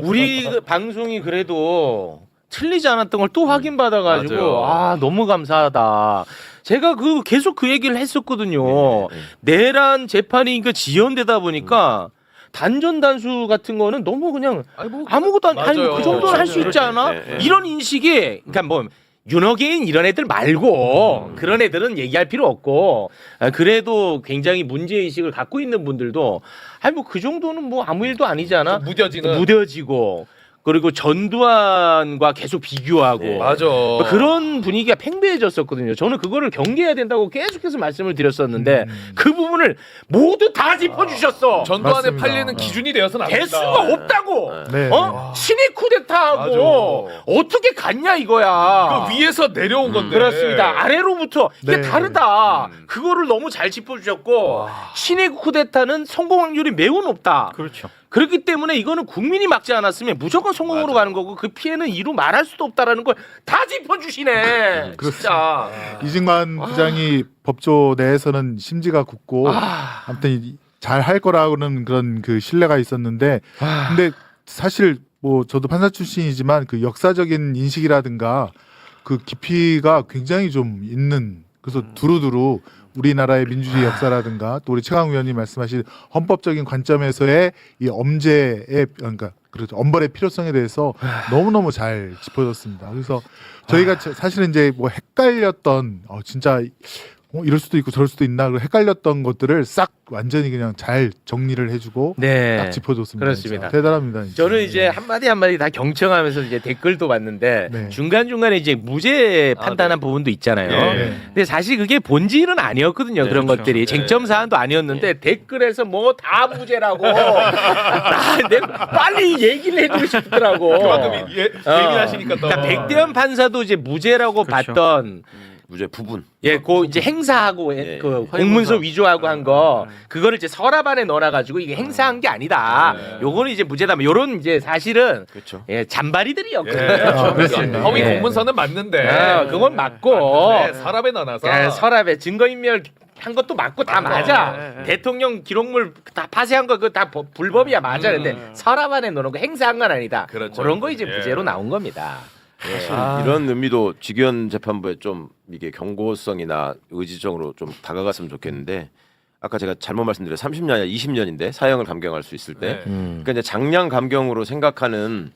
우리 그 방송이 그래도 틀리지 않았던 걸 또 확인받아가지고 맞아요. 너무 감사하다. 제가 계속 그 얘기를 했었거든요. 내란 재판이 지연되다 보니까 단전 단수 같은 거는 너무 그냥 아무것도 맞아요. 그 정도는 할 수 있지 않아? 이런 인식이 그러니까 뭐 윤호개인 이런 애들 말고 그런 애들은 얘기할 필요 없고 그래도 굉장히 문제의식을 갖고 있는 분들도 뭐 그 정도는 뭐 아무 일도 아니잖아. 무뎌지고 그리고 전두환과 계속 비교하고 맞아. 그런 분위기가 팽배해졌었거든요. 저는 그거를 경계해야 된다고 계속해서 말씀을 드렸었는데 그 부분을 모두 다 짚어주셨어. 전두환에 맞습니다. 팔리는 기준이 되어서는 안 된다. 개수가 없다고. 네. 신의 쿠데타하고 어떻게 갔냐 이거야. 그 위에서 내려온 건데. 그렇습니다. 아래로부터 이게 네. 다르다. 그거를 너무 잘 짚어주셨고 신의 쿠데타는 성공 확률이 매우 높다. 그렇죠. 그렇기 때문에 이거는 국민이 막지 않았으면 무조건 성공으로 가는 거고 그 피해는 이루 말할 수도 없다라는 걸 다 짚어주시네. 진짜. 이승만 부장이 법조 내에서는 심지가 굳고 아무튼 잘 할 거라고는 그런 그 신뢰가 있었는데 근데 사실 뭐 저도 판사 출신이지만 그 역사적인 인식이라든가 그 깊이가 굉장히 좀 있는 그래서 두루두루 우리나라의 민주주의 역사라든가 또 우리 최강 위원님 말씀하신 헌법적인 관점에서의 이 엄제의 그러니까 그렇죠 엄벌의 필요성에 대해서 너무너무 잘 짚어졌습니다. 그래서 저희가 사실은 이제 뭐 헷갈렸던 진짜 이럴 수도 있고 저럴 수도 있나 그리고 헷갈렸던 것들을 싹 완전히 그냥 잘 정리를 해주고 딱 짚어줬습니다. 그렇습니다. 진짜. 대단합니다. 진짜. 저는 이제 한마디 한마디 다 경청하면서 이제 댓글도 봤는데 네. 중간중간에 이제 무죄 판단한 부분도 있잖아요. 네. 근데 사실 그게 본질은 아니었거든요. 그런 것들이 쟁점 사안도 아니었는데 댓글에서 뭐 다 무죄라고 내가 빨리 얘기를 해주고 싶더라고. 그만큼 예민하시니까 또. 그러니까 백대현 판사도 이제 무죄라고 그렇죠. 봤던 무죄 부분. 그 이제 행사하고 예, 그 공문서 위조하고 한 거 그거를 이제 서랍 안에 넣어놔가지고 이게 행사한 게 아니다. 요거는 이제 무죄다. 요런 이제 사실은 그렇죠. 잔바리들이었거든요. 그렇습니다. 허위 공문서는 맞는데. 그건 맞고 서랍에 넣어놔서. 서랍에 증거인멸 한 것도 맞고 다 맞아. 대통령 기록물 다 파쇄한 거 그거 다 불법이야 맞아. 근데 서랍 안에 넣는 거 행사한 건 아니다. 그렇죠. 그런 거 이제 무죄로 나온 겁니다. 이런 의미도 직위원 재판부에 좀 이게 경고성이나 의지적으로 좀 다가갔으면 좋겠는데 아까 제가 잘못 말씀드려 30년 아니라 20년인데 사형을 감경할 수 있을 때 그러니까 이제 장량 감경으로 생각하는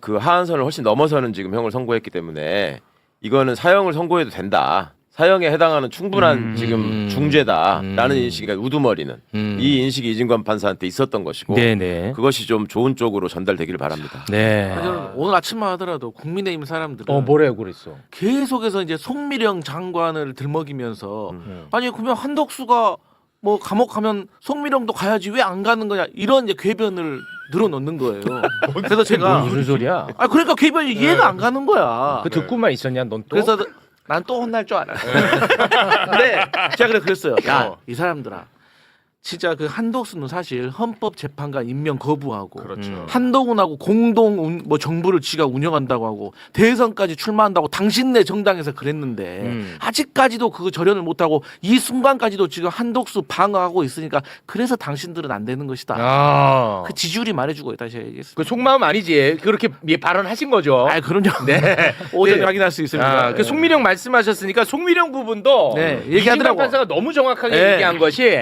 그 하한선을 훨씬 넘어서는 지금 형을 선고했기 때문에 이거는 사형을 선고해도 된다. 사형에 해당하는 충분한 지금 중죄다라는 인식이 그러니까 우두머리는 이 인식이 이진관 판사한테 있었던 것이고 네네. 그것이 좀 좋은 쪽으로 전달되기를 바랍니다. 네. 저는 오늘 아침만 하더라도 국민의힘 사람들은 뭐라고 그랬어? 계속해서 이제 송미령 장관을 들먹이면서 아니 그러면 한덕수가 뭐 감옥 가면 송미령도 가야지 왜 안 가는 거냐 이런 이제 궤변을 늘어놓는 거예요. 그래서 제가 무슨 소리야? 아 그러니까 궤변이 이해가 안 가는 거야. 그 듣고만 있었냐 넌 또? 그래서 난 또 혼날 줄 알았어. 근데 제가 그랬어요. 야, 이 사람들아. 진짜 그 한덕수는 사실 헌법재판관 임명 거부하고 한동훈하고 공동 뭐 정부를 지가 운영한다고 하고 대선까지 출마한다고 당신네 정당에서 그랬는데 아직까지도 그 절연을 못하고 이 순간까지도 지금 한덕수 방어하고 있으니까 그래서 당신들은 안 되는 것이다. 아. 그 지지율이 말해주고 다시 얘기했습니다. 그 속마음 아니지. 그렇게 발언하신 거죠. 아 그럼요. 네. 오전에 네. 확인할 수 있습니다. 아, 그 송미령 말씀하셨으니까 송미령 부분도 네, 이진관 얘기하더라고. 판사가 너무 정확하게 네. 얘기한 것이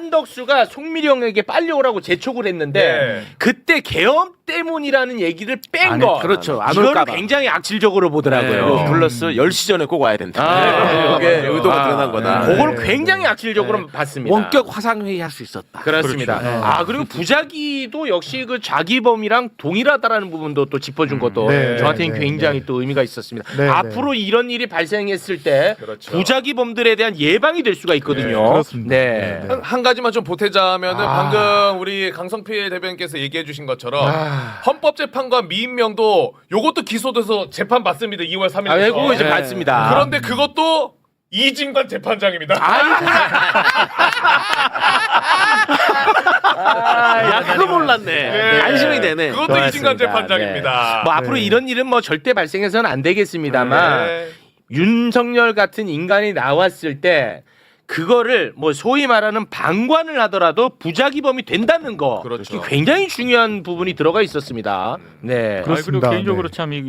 한덕수가 송미령에게 빨리 오라고 재촉을 했는데 그때 계엄 때문이라는 얘기를 뺀 거. 그렇죠. 안 이거를 올까 봐. 굉장히 악질적으로 보더라고요. 플러스 10시 전에 꼭 와야 된다. 아. 이게 의도가 드러난 거다. 그걸 굉장히 악질적으로 봤습니다. 원격 화상회의 할 수 있었다. 그렇습니다. 아 그리고 부작위도 역시 그 자기범이랑 동일하다라는 부분도 또 짚어준 것도 네, 저한테는 네, 굉장히 또 의미가 있었습니다. 네, 앞으로 이런 일이 발생했을 때 부작위범들에 대한 예방이 될 수가 있거든요. 그렇습니다. 네. 네. 한 가지만 좀 보태자면은 방금 우리 강성필 대변인께서 얘기해 주신 것처럼 헌법재판관 미임명도 요것도 기소돼서 재판 받습니다. 2월 3일. 아, 그거 이제 받습니다. 그런데 그것도 이진관 재판장입니다. 야 그거 몰랐네. 안심이 되네. 그것도 고맙습니다. 이진관 재판장입니다. 뭐 앞으로 이런 일은 뭐 절대 발생해서는 안 되겠습니다만 네. 윤석열 같은 인간이 나왔을 때 그거를 뭐 소위 말하는 방관을 하더라도 부작위범이 된다는 거. 그렇죠. 이게 굉장히 중요한 부분이 들어가 있었습니다. 네. 그리고 그렇습니다. 개인적으로 네. 참 이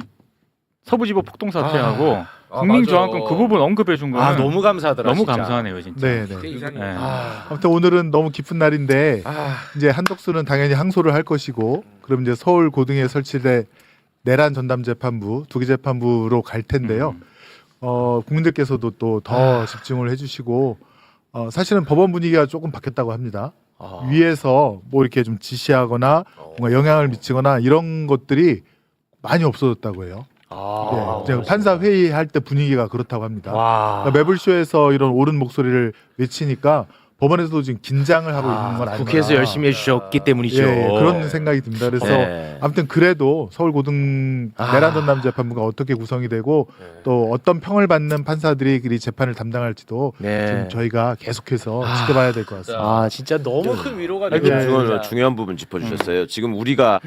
서부지법 폭동 사태하고 국민저항권 맞아. 그 부분 언급해 준 거는 아 너무 감사하더라. 너무 진짜. 감사하네요 진짜. 네, 네. 네. 아무튼 오늘은 너무 기쁜 날인데 이제 한덕수는 당연히 항소를 할 것이고 그럼 이제 서울 고등에 설치될 내란 전담 재판부 두기 재판부로 갈 텐데요. 국민들께서도 또 더 집중을 해주시고 사실은 법원 분위기가 조금 바뀌었다고 합니다. 위에서 뭐 이렇게 좀 지시하거나 뭔가 영향을 미치거나 이런 것들이 많이 없어졌다고 해요. 네, 제가 판사 회의할 때 분위기가 그렇다고 합니다. 와. 그러니까 매불쇼에서 이런 옳은 목소리를 외치니까 법원에서도 지금 긴장을 하고 있는 건 아닌가. 국회에서 열심히 해주셨기 때문이죠. 예, 그런 생각이 듭니다. 그래서 네. 아무튼 그래도 서울 고등 내란 전담 재판부가 어떻게 구성이 되고 또 어떤 평을 받는 판사들이 이 재판을 담당할지도 네. 지금 저희가 계속해서 지켜봐야 될 것 같습니다. 아 진짜 너무 큰 위로가 아니, 되네요. 중요한, 중요한 부분 짚어주셨어요. 지금 우리가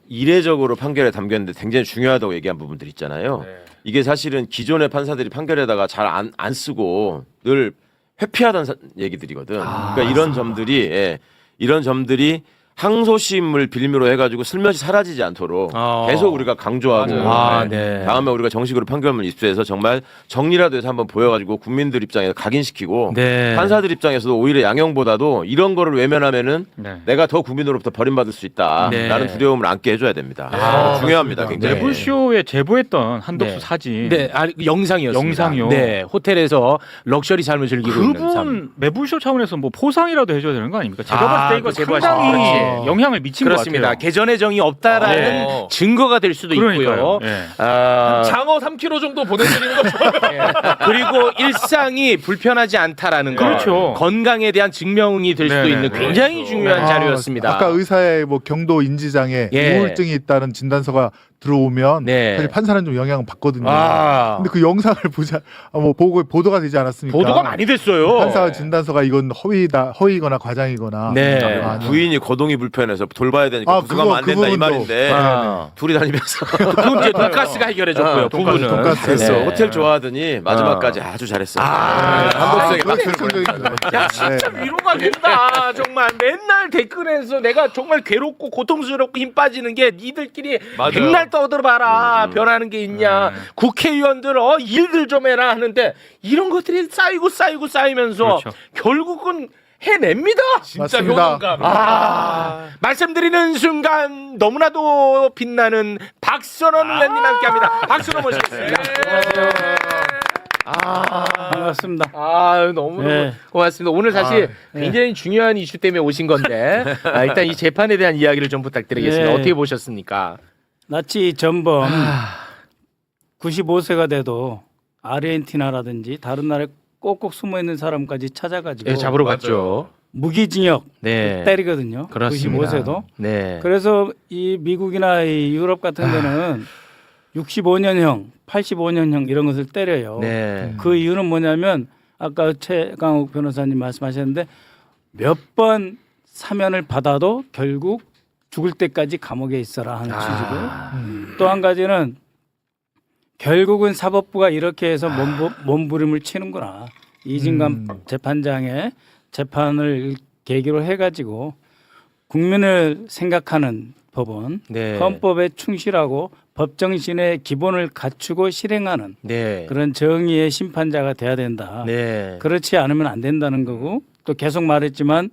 이례적으로 판결에 담겼는데 굉장히 중요하다고 얘기한 부분들 있잖아요. 이게 사실은 기존의 판사들이 판결에다가 잘 안 쓰고 늘 회피하던 얘기들이거든. 그러니까 이런 점들이 항소심을 빌미로 해가지고 슬며시 사라지지 않도록 계속 우리가 강조하고 네. 다음에 우리가 정식으로 판결문 입수해서 정말 정리라도 해서 한번 보여가지고 국민들 입장에서 각인시키고 네. 판사들 입장에서도 오히려 양형보다도 이런 거를 외면하면은 네. 내가 더 국민으로부터 버림받을 수 있다라는 네. 두려움을 안게 해줘야 됩니다. 중요합니다. 굉장히. 매불쇼에 제보했던 한덕수 네. 사진. 네, 아니, 영상이었습니다. 영상이요? 네, 호텔에서 럭셔리 삶을 즐기고 있는 삶. 그분 매불쇼 차원에서 뭐 포상이라도 해줘야 되는 거 아닙니까? 제가 봤을 때 이거 그 제보하신 상당히 그렇지. 영향을 미친 것 그렇습니다. 같아요. 개전의 정이 없다라는 증거가 될 수도 그러니까요. 있고요. 네. 장어 3kg 정도 보내드리는 거 좋아요. 그리고 일상이 불편하지 않다라는 거. 그렇죠. 건강에 대한 증명이 될 수도 네네. 있는 굉장히 중요한 자료였습니다. 아까 의사의 뭐 경도 인지장애, 예. 우울증이 있다는 진단서가 들어오면 네. 사실 판사는 좀 영향을 받거든요. 아. 근데 그 영상을 뭐 보도가 되지 않았습니까? 보도가 많이 됐어요. 판사가 진단서가 이건 허위거나 과장이거나. 네. 부인이 거동이 불편해서 돌봐야 되니까 구속하면 안 그 된다 이 부분도. 말인데 둘이 다니면서 그건 이제 돈가스가 해결해줬고요. 부부는. 돈가스. 됐어. 네. 호텔 좋아하더니 마지막까지 아주 잘했어요. 한덕수에게 박수를 야 진짜 위로가 된다. 정말 맨날 댓글에서 내가 정말 괴롭고 고통스럽고 힘 빠지는 게 니들끼리 맞아요. 백날 떠들어봐라. 변하는 게 있냐. 국회의원들 일들 좀 해라 하는데 이런 것들이 쌓이면서 그렇죠. 결국은 해냅니다. 진짜 맞습니다. 효능감. 말씀드리는 순간 너무나도 빛나는 박선원 의원님 함께합니다. 박수로 모시겠습니다. 반갑습니다. 아 너무 네. 고맙습니다. 오늘 사실 네. 굉장히 중요한 이슈 때문에 오신 건데 일단 이 재판에 대한 이야기를 좀 부탁드리겠습니다. 네. 어떻게 보셨습니까? 나치 전범 95세가 돼도 아르헨티나라든지 다른 나라에 꼭꼭 숨어 있는 사람까지 찾아가지고 네, 잡으러 맞아요. 갔죠. 무기징역 네. 때리거든요. 그렇습니다. 95세도. 네. 그래서 이 미국이나 이 유럽 같은 데는 65년형, 85년형 이런 것을 때려요. 네. 그 이유는 뭐냐면 아까 최강욱 변호사님 말씀하셨는데 몇 번 사면을 받아도 결국 죽을 때까지 감옥에 있어라 하는 취지고요. 또 한 가지는 결국은 사법부가 이렇게 해서 몸부림을 치는구나. 이진관 재판장의 재판을 계기로 해가지고 국민을 생각하는 법원, 네. 헌법에 충실하고 법정신의 기본을 갖추고 실행하는 네. 그런 정의의 심판자가 돼야 된다. 네. 그렇지 않으면 안 된다는 거고 또 계속 말했지만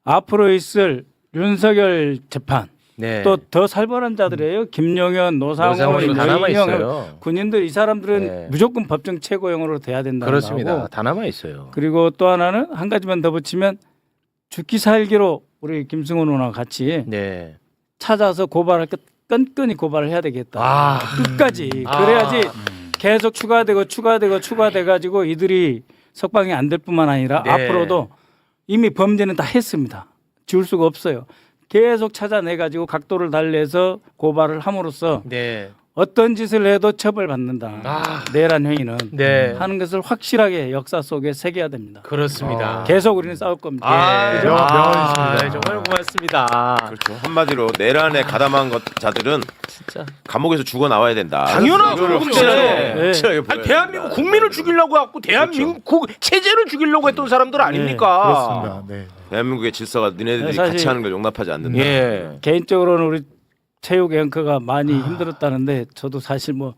앞으로 있을 윤석열 재판 네. 또 더 살벌한 자들이에요. 김용현, 노상원, 다 남아 여인영 있어요. 군인들 이 사람들은 네. 무조건 법정 최고형으로 돼야 된다는 그렇습니다. 거고 다 남아 있어요. 그리고 또 하나는 한 가지만 더 붙이면 죽기 살기로 우리 김승호 누나와 같이 네. 찾아서 고발할 것 끈끈이 고발을 해야 되겠다. 아. 끝까지 그래야지 계속 추가돼 가지고 이들이 석방이 안 될 뿐만 아니라 네. 앞으로도 이미 범죄는 다 했습니다. 지울 수가 없어요. 계속 찾아내 가지고 각도를 달래서 고발을 함으로써 네. 어떤 짓을 해도 처벌받는다. 내란 행위는 네. 하는 것을 확실하게 역사 속에 새겨야 됩니다. 그렇습니다. 계속 우리는 싸울 겁니다. 예. 명언이십니다. 정말 고맙습니다. 그렇죠. 한마디로 내란에 가담한 자들은 진짜 감옥에서 죽어 나와야 된다. 당연하죠. 이거를 확실하게. 확실하게 아니, 보여야 대한민국 된다. 국민을 죽이려고 갖고 대한민국 체제를 죽이려고 했던 사람들 아닙니까? 그렇습니다. 네. 대한민국의 질서가 니네들이 사실- 같이 하는 걸 용납하지 않는다. 예. 개인적으로는 우리 체육 앵커가 많이 힘들었다는데 저도 사실 뭐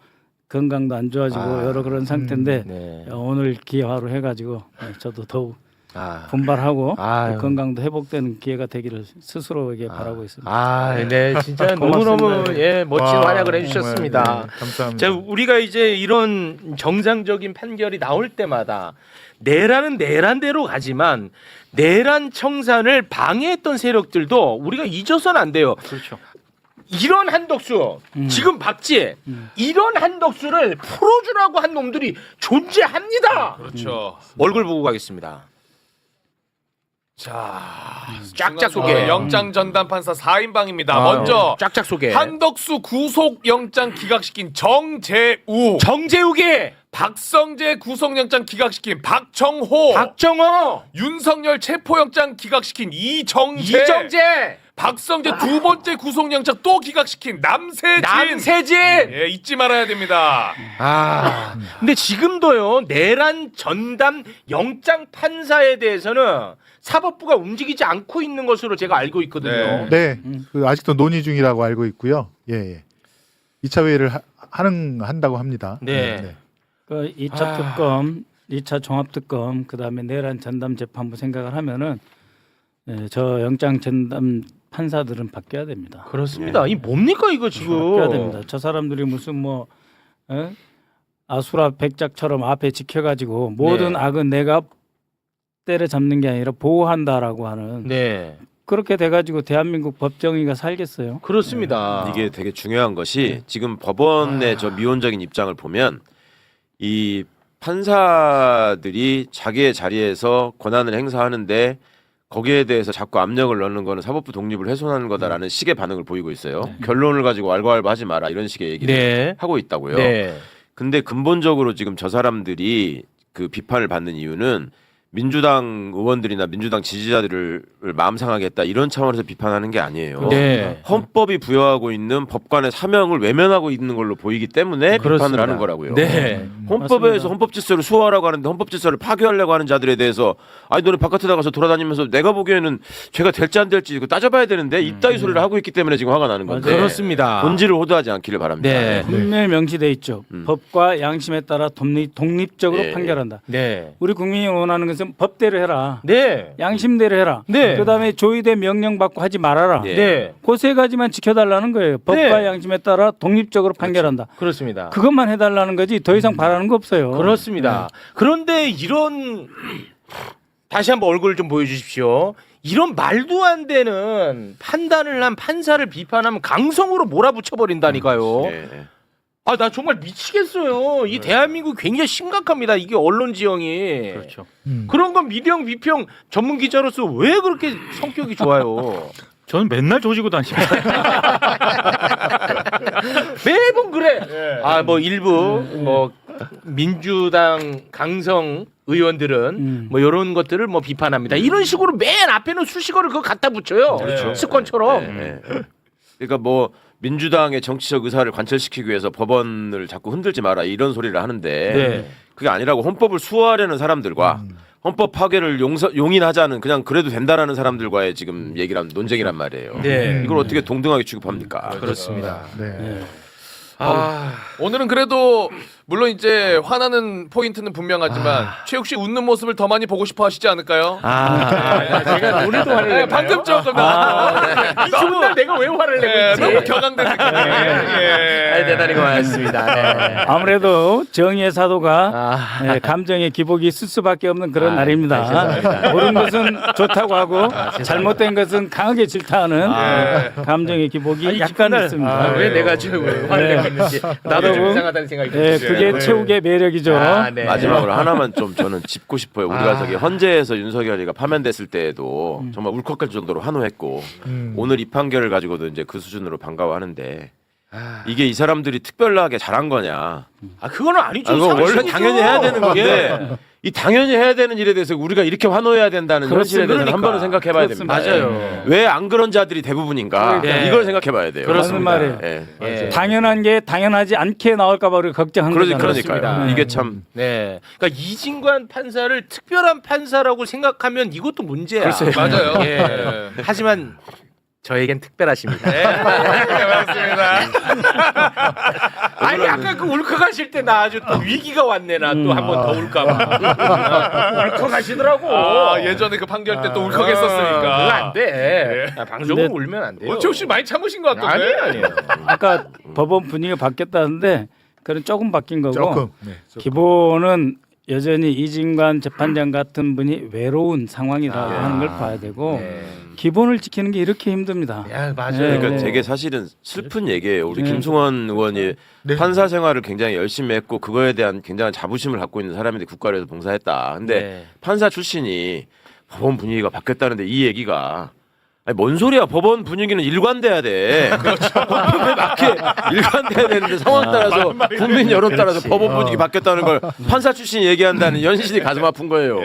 건강도 안 좋아지고 여러 그런 상태인데 네. 오늘 기회로 해가지고 저도 더욱 아. 분발하고 아유. 건강도 회복되는 기회가 되기를 스스로에게 바라고 있습니다. 아, 네, 진짜 고맙습니다. 너무너무 멋진 와, 활약을 정말, 해주셨습니다. 네, 감사합니다. 자, 우리가 이제 이런 정상적인 판결이 나올 때마다 내란은 내란대로 가지만 내란 청산을 방해했던 세력들도 우리가 잊어서는 안 돼요. 그렇죠. 이런 한덕수, 지금 박지, 이런 한덕수를 풀어주라고 한 놈들이 존재합니다. 그렇죠. 얼굴 보고 가겠습니다. 자, 짝짝 소개. 영장 전담 판사 4인방입니다. 먼저 짝짝 소개. 한덕수 구속 영장 기각시킨 정재우, 정재욱이, 박성재 구속 영장 기각시킨 박정호, 박정호, 윤석열 체포 영장 기각시킨 이정재, 이정재, 박성재 두 번째 구속 영장 또 기각시킨 남세진. 남세진. 예, 잊지 말아야 됩니다. 아, 근데 지금도요 내란 전담 영장 판사에 대해서는 사법부가 움직이지 않고 있는 것으로 제가 알고 있거든요. 네. 네, 그 아직도 논의 중이라고 알고 있고요. 예. 2차 회의를 한다고 합니다. 네. 그 2차 특검, 2차 종합특검, 그다음에 내란 전담 재판부 생각을 하면은 저 영장 전담 판사들은 바뀌어야 됩니다. 그렇습니다. 이 뭡니까 이거 지금? 바뀌어야 됩니다. 저 사람들이 무슨 뭐 아수라 백작처럼 앞에 지켜가지고 모든 네. 악은 내가 때려잡는 게 아니라 보호한다라고 하는 네, 그렇게 돼가지고 대한민국 법정의가 살겠어요. 그렇습니다. 이게 되게 중요한 것이 지금 법원의 저 미온적인 입장을 보면 이 판사들이 자기의 자리에서 권한을 행사하는데 거기에 대해서 자꾸 압력을 넣는 거는 사법부 독립을 훼손하는 거다라는 식의 반응을 보이고 있어요. 결론을 가지고 왈가왈부하지 마라 이런 식의 얘기를 네. 하고 있다고요. 네. 근데 근본적으로 지금 저 사람들이 그 비판을 받는 이유는 민주당 의원들이나 민주당 지지자들을 마음 상하게 했다 이런 차원에서 비판하는 게 아니에요. 네. 헌법이 부여하고 있는 법관의 사명을 외면하고 있는 걸로 보이기 때문에 그렇습니다. 비판을 하는 거라고요. 네. 헌법에서 맞습니다. 헌법 질서를 수호하라고 하는데 헌법 질서를 파괴하려고 하는 자들에 대해서 아니 너네 바깥에 나가서 돌아다니면서 내가 보기에는 죄가 될지 안 될지 이거 따져봐야 되는데 이따위 소리를 하고 있기 때문에 지금 화가 나는 건데 그렇습니다. 본질을 호도하지 않기를 바랍니다. 네. 분명히 명시돼 있죠. 법과 양심에 따라 독립적으로 네. 판결한다. 네. 우리 국민이 원하는 것은 무슨 법대로 해라. 네. 양심대로 해라. 네. 그다음에 조의대 명령 받고 하지 말아라. 예. 네. 그 세 가지만 지켜달라는 거예요. 법과 네. 양심에 따라 독립적으로 판결한다. 그렇습니다. 그것만 해달라는 거지 더 이상 바라는 거 없어요. 그렇습니다. 그런데 이런 다시 한번 얼굴 좀 보여주십시오. 이런 말도 안 되는 판단을 한 판사를 비판하면 강성으로 몰아붙여 버린다니까요. 예. 아, 나 정말 미치겠어요. 이 대한민국 굉장히 심각합니다. 이게 언론 지형이. 그렇죠. 그런 건 미평 비평 전문 기자로서 왜 그렇게 성격이 좋아요? 저는 맨날 조지고 다니십니다. 매번 그래. 아, 뭐 일부 뭐 민주당 강성 의원들은 뭐 이런 것들을 뭐 비판합니다. 이런 식으로 맨 앞에는 수식어를 그거 갖다 붙여요. 습관처럼. 예. 그러니까 뭐 민주당의 정치적 의사를 관철시키기 위해서 법원을 자꾸 흔들지 마라 이런 소리를 하는데 네. 그게 아니라고 헌법을 수호하려는 사람들과 헌법 파괴를 용인하자는 그냥 그래도 된다라는 사람들과의 지금 얘기란 논쟁이란 말이에요. 네. 이걸 어떻게 동등하게 취급합니까? 그렇습니다. 네. 오늘은 그래도 물론 이제 화나는 포인트는 분명하지만 최욱 씨 웃는 모습을 더 많이 보고 싶어 하시지 않을까요? 제가 오늘도 화를 네, 냈나요? 방금 조금 이 좋은 날 내가 왜 화를 내고 있지? 너무 격앙된 느낌. 아, 대단히 고맙습니다. 네. 아무래도 정의의 사도가 감정의 기복이 있을 수밖에 없는 그런 날입니다. 죄송합니다. 옳은 것은 좋다고 하고 잘못된 것은 강하게 질타하는 감정의 기복이 약간 있습니다. 왜 내가 지금 화를 내고 있는지 나도 좀 이상하다는 생각이 들어요. 그게 최욱의 매력이죠. 네. 마지막으로 하나만 좀 저는 짚고 싶어요. 우리가 저기 헌재에서 윤석열이가 파면됐을 때에도 정말 울컥할 정도로 환호했고 오늘 이 판결을 가지고도 이제 그 수준으로 반가워하는데 이게 이 사람들이 특별하게 잘한 거냐? 그거는 아니죠. 그거 원래 상식이죠. 당연히 해야 되는 건데 예. 이 당연히 해야 되는 일에 대해서 우리가 이렇게 환호해야 된다는 현실에 대해서 한 번은 생각해봐야 됩니다. 맞아요. 왜 안 그런 자들이 대부분인가? 네. 이걸 생각해봐야 돼요. 그렇습니다. 말이에요. 예. 당연한 게 당연하지 않게 나올까봐 우리가 걱정한 거잖아요. 그러니까요. 그렇습니다. 이게 참 네. 그러니까 이진관 판사를 특별한 판사라고 생각하면 이것도 문제야. 맞아요. 예. 네. 하지만 저에겐 특별하십니다. 맞습니다. 아니 아까 그 울컥하실 때 나 아주 또 위기가 왔네 나 또 한 번 더 울까봐. 울컥하시더라고. 예전에 그 판결 때 또 울컥했었으니까. 그거 안 돼. 네. 방송은 울면 안 돼요. 최욱 씨 많이 참으신 것 같던데. 아니에요. 아까 법원 분위기가 바뀌었다는데 그건 조금 바뀐 거고 조금. 네, 조금. 기본은 여전히 이진관 재판장 같은 분이 외로운 상황이라고 하는 걸 봐야 되고 기본을 지키는 게 이렇게 힘듭니다. 야, 맞아요. 그러니까 네. 되게 사실은 슬픈 얘기예요. 우리 네. 김승원 의원이 네. 판사 생활을 굉장히 열심히 했고 그거에 대한 굉장한 자부심을 갖고 있는 사람인데 국가를 위해서 봉사했다. 근데 네. 판사 출신이 법원 분위기가 바뀌었다는데 이 얘기가 아니 뭔 소리야? 법원 분위기는 일관돼야 돼. 그렇죠. 법에 맞게 일관돼야 되는데 상황 따라서 국민 여론 따라서 법원 분위기 바뀌었다는 걸 판사 출신이 얘기한다는 연신이 가슴 아픈 거예요.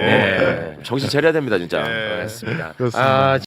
정신 차려야 됩니다, 진짜. 맞습니다. 그렇습니다.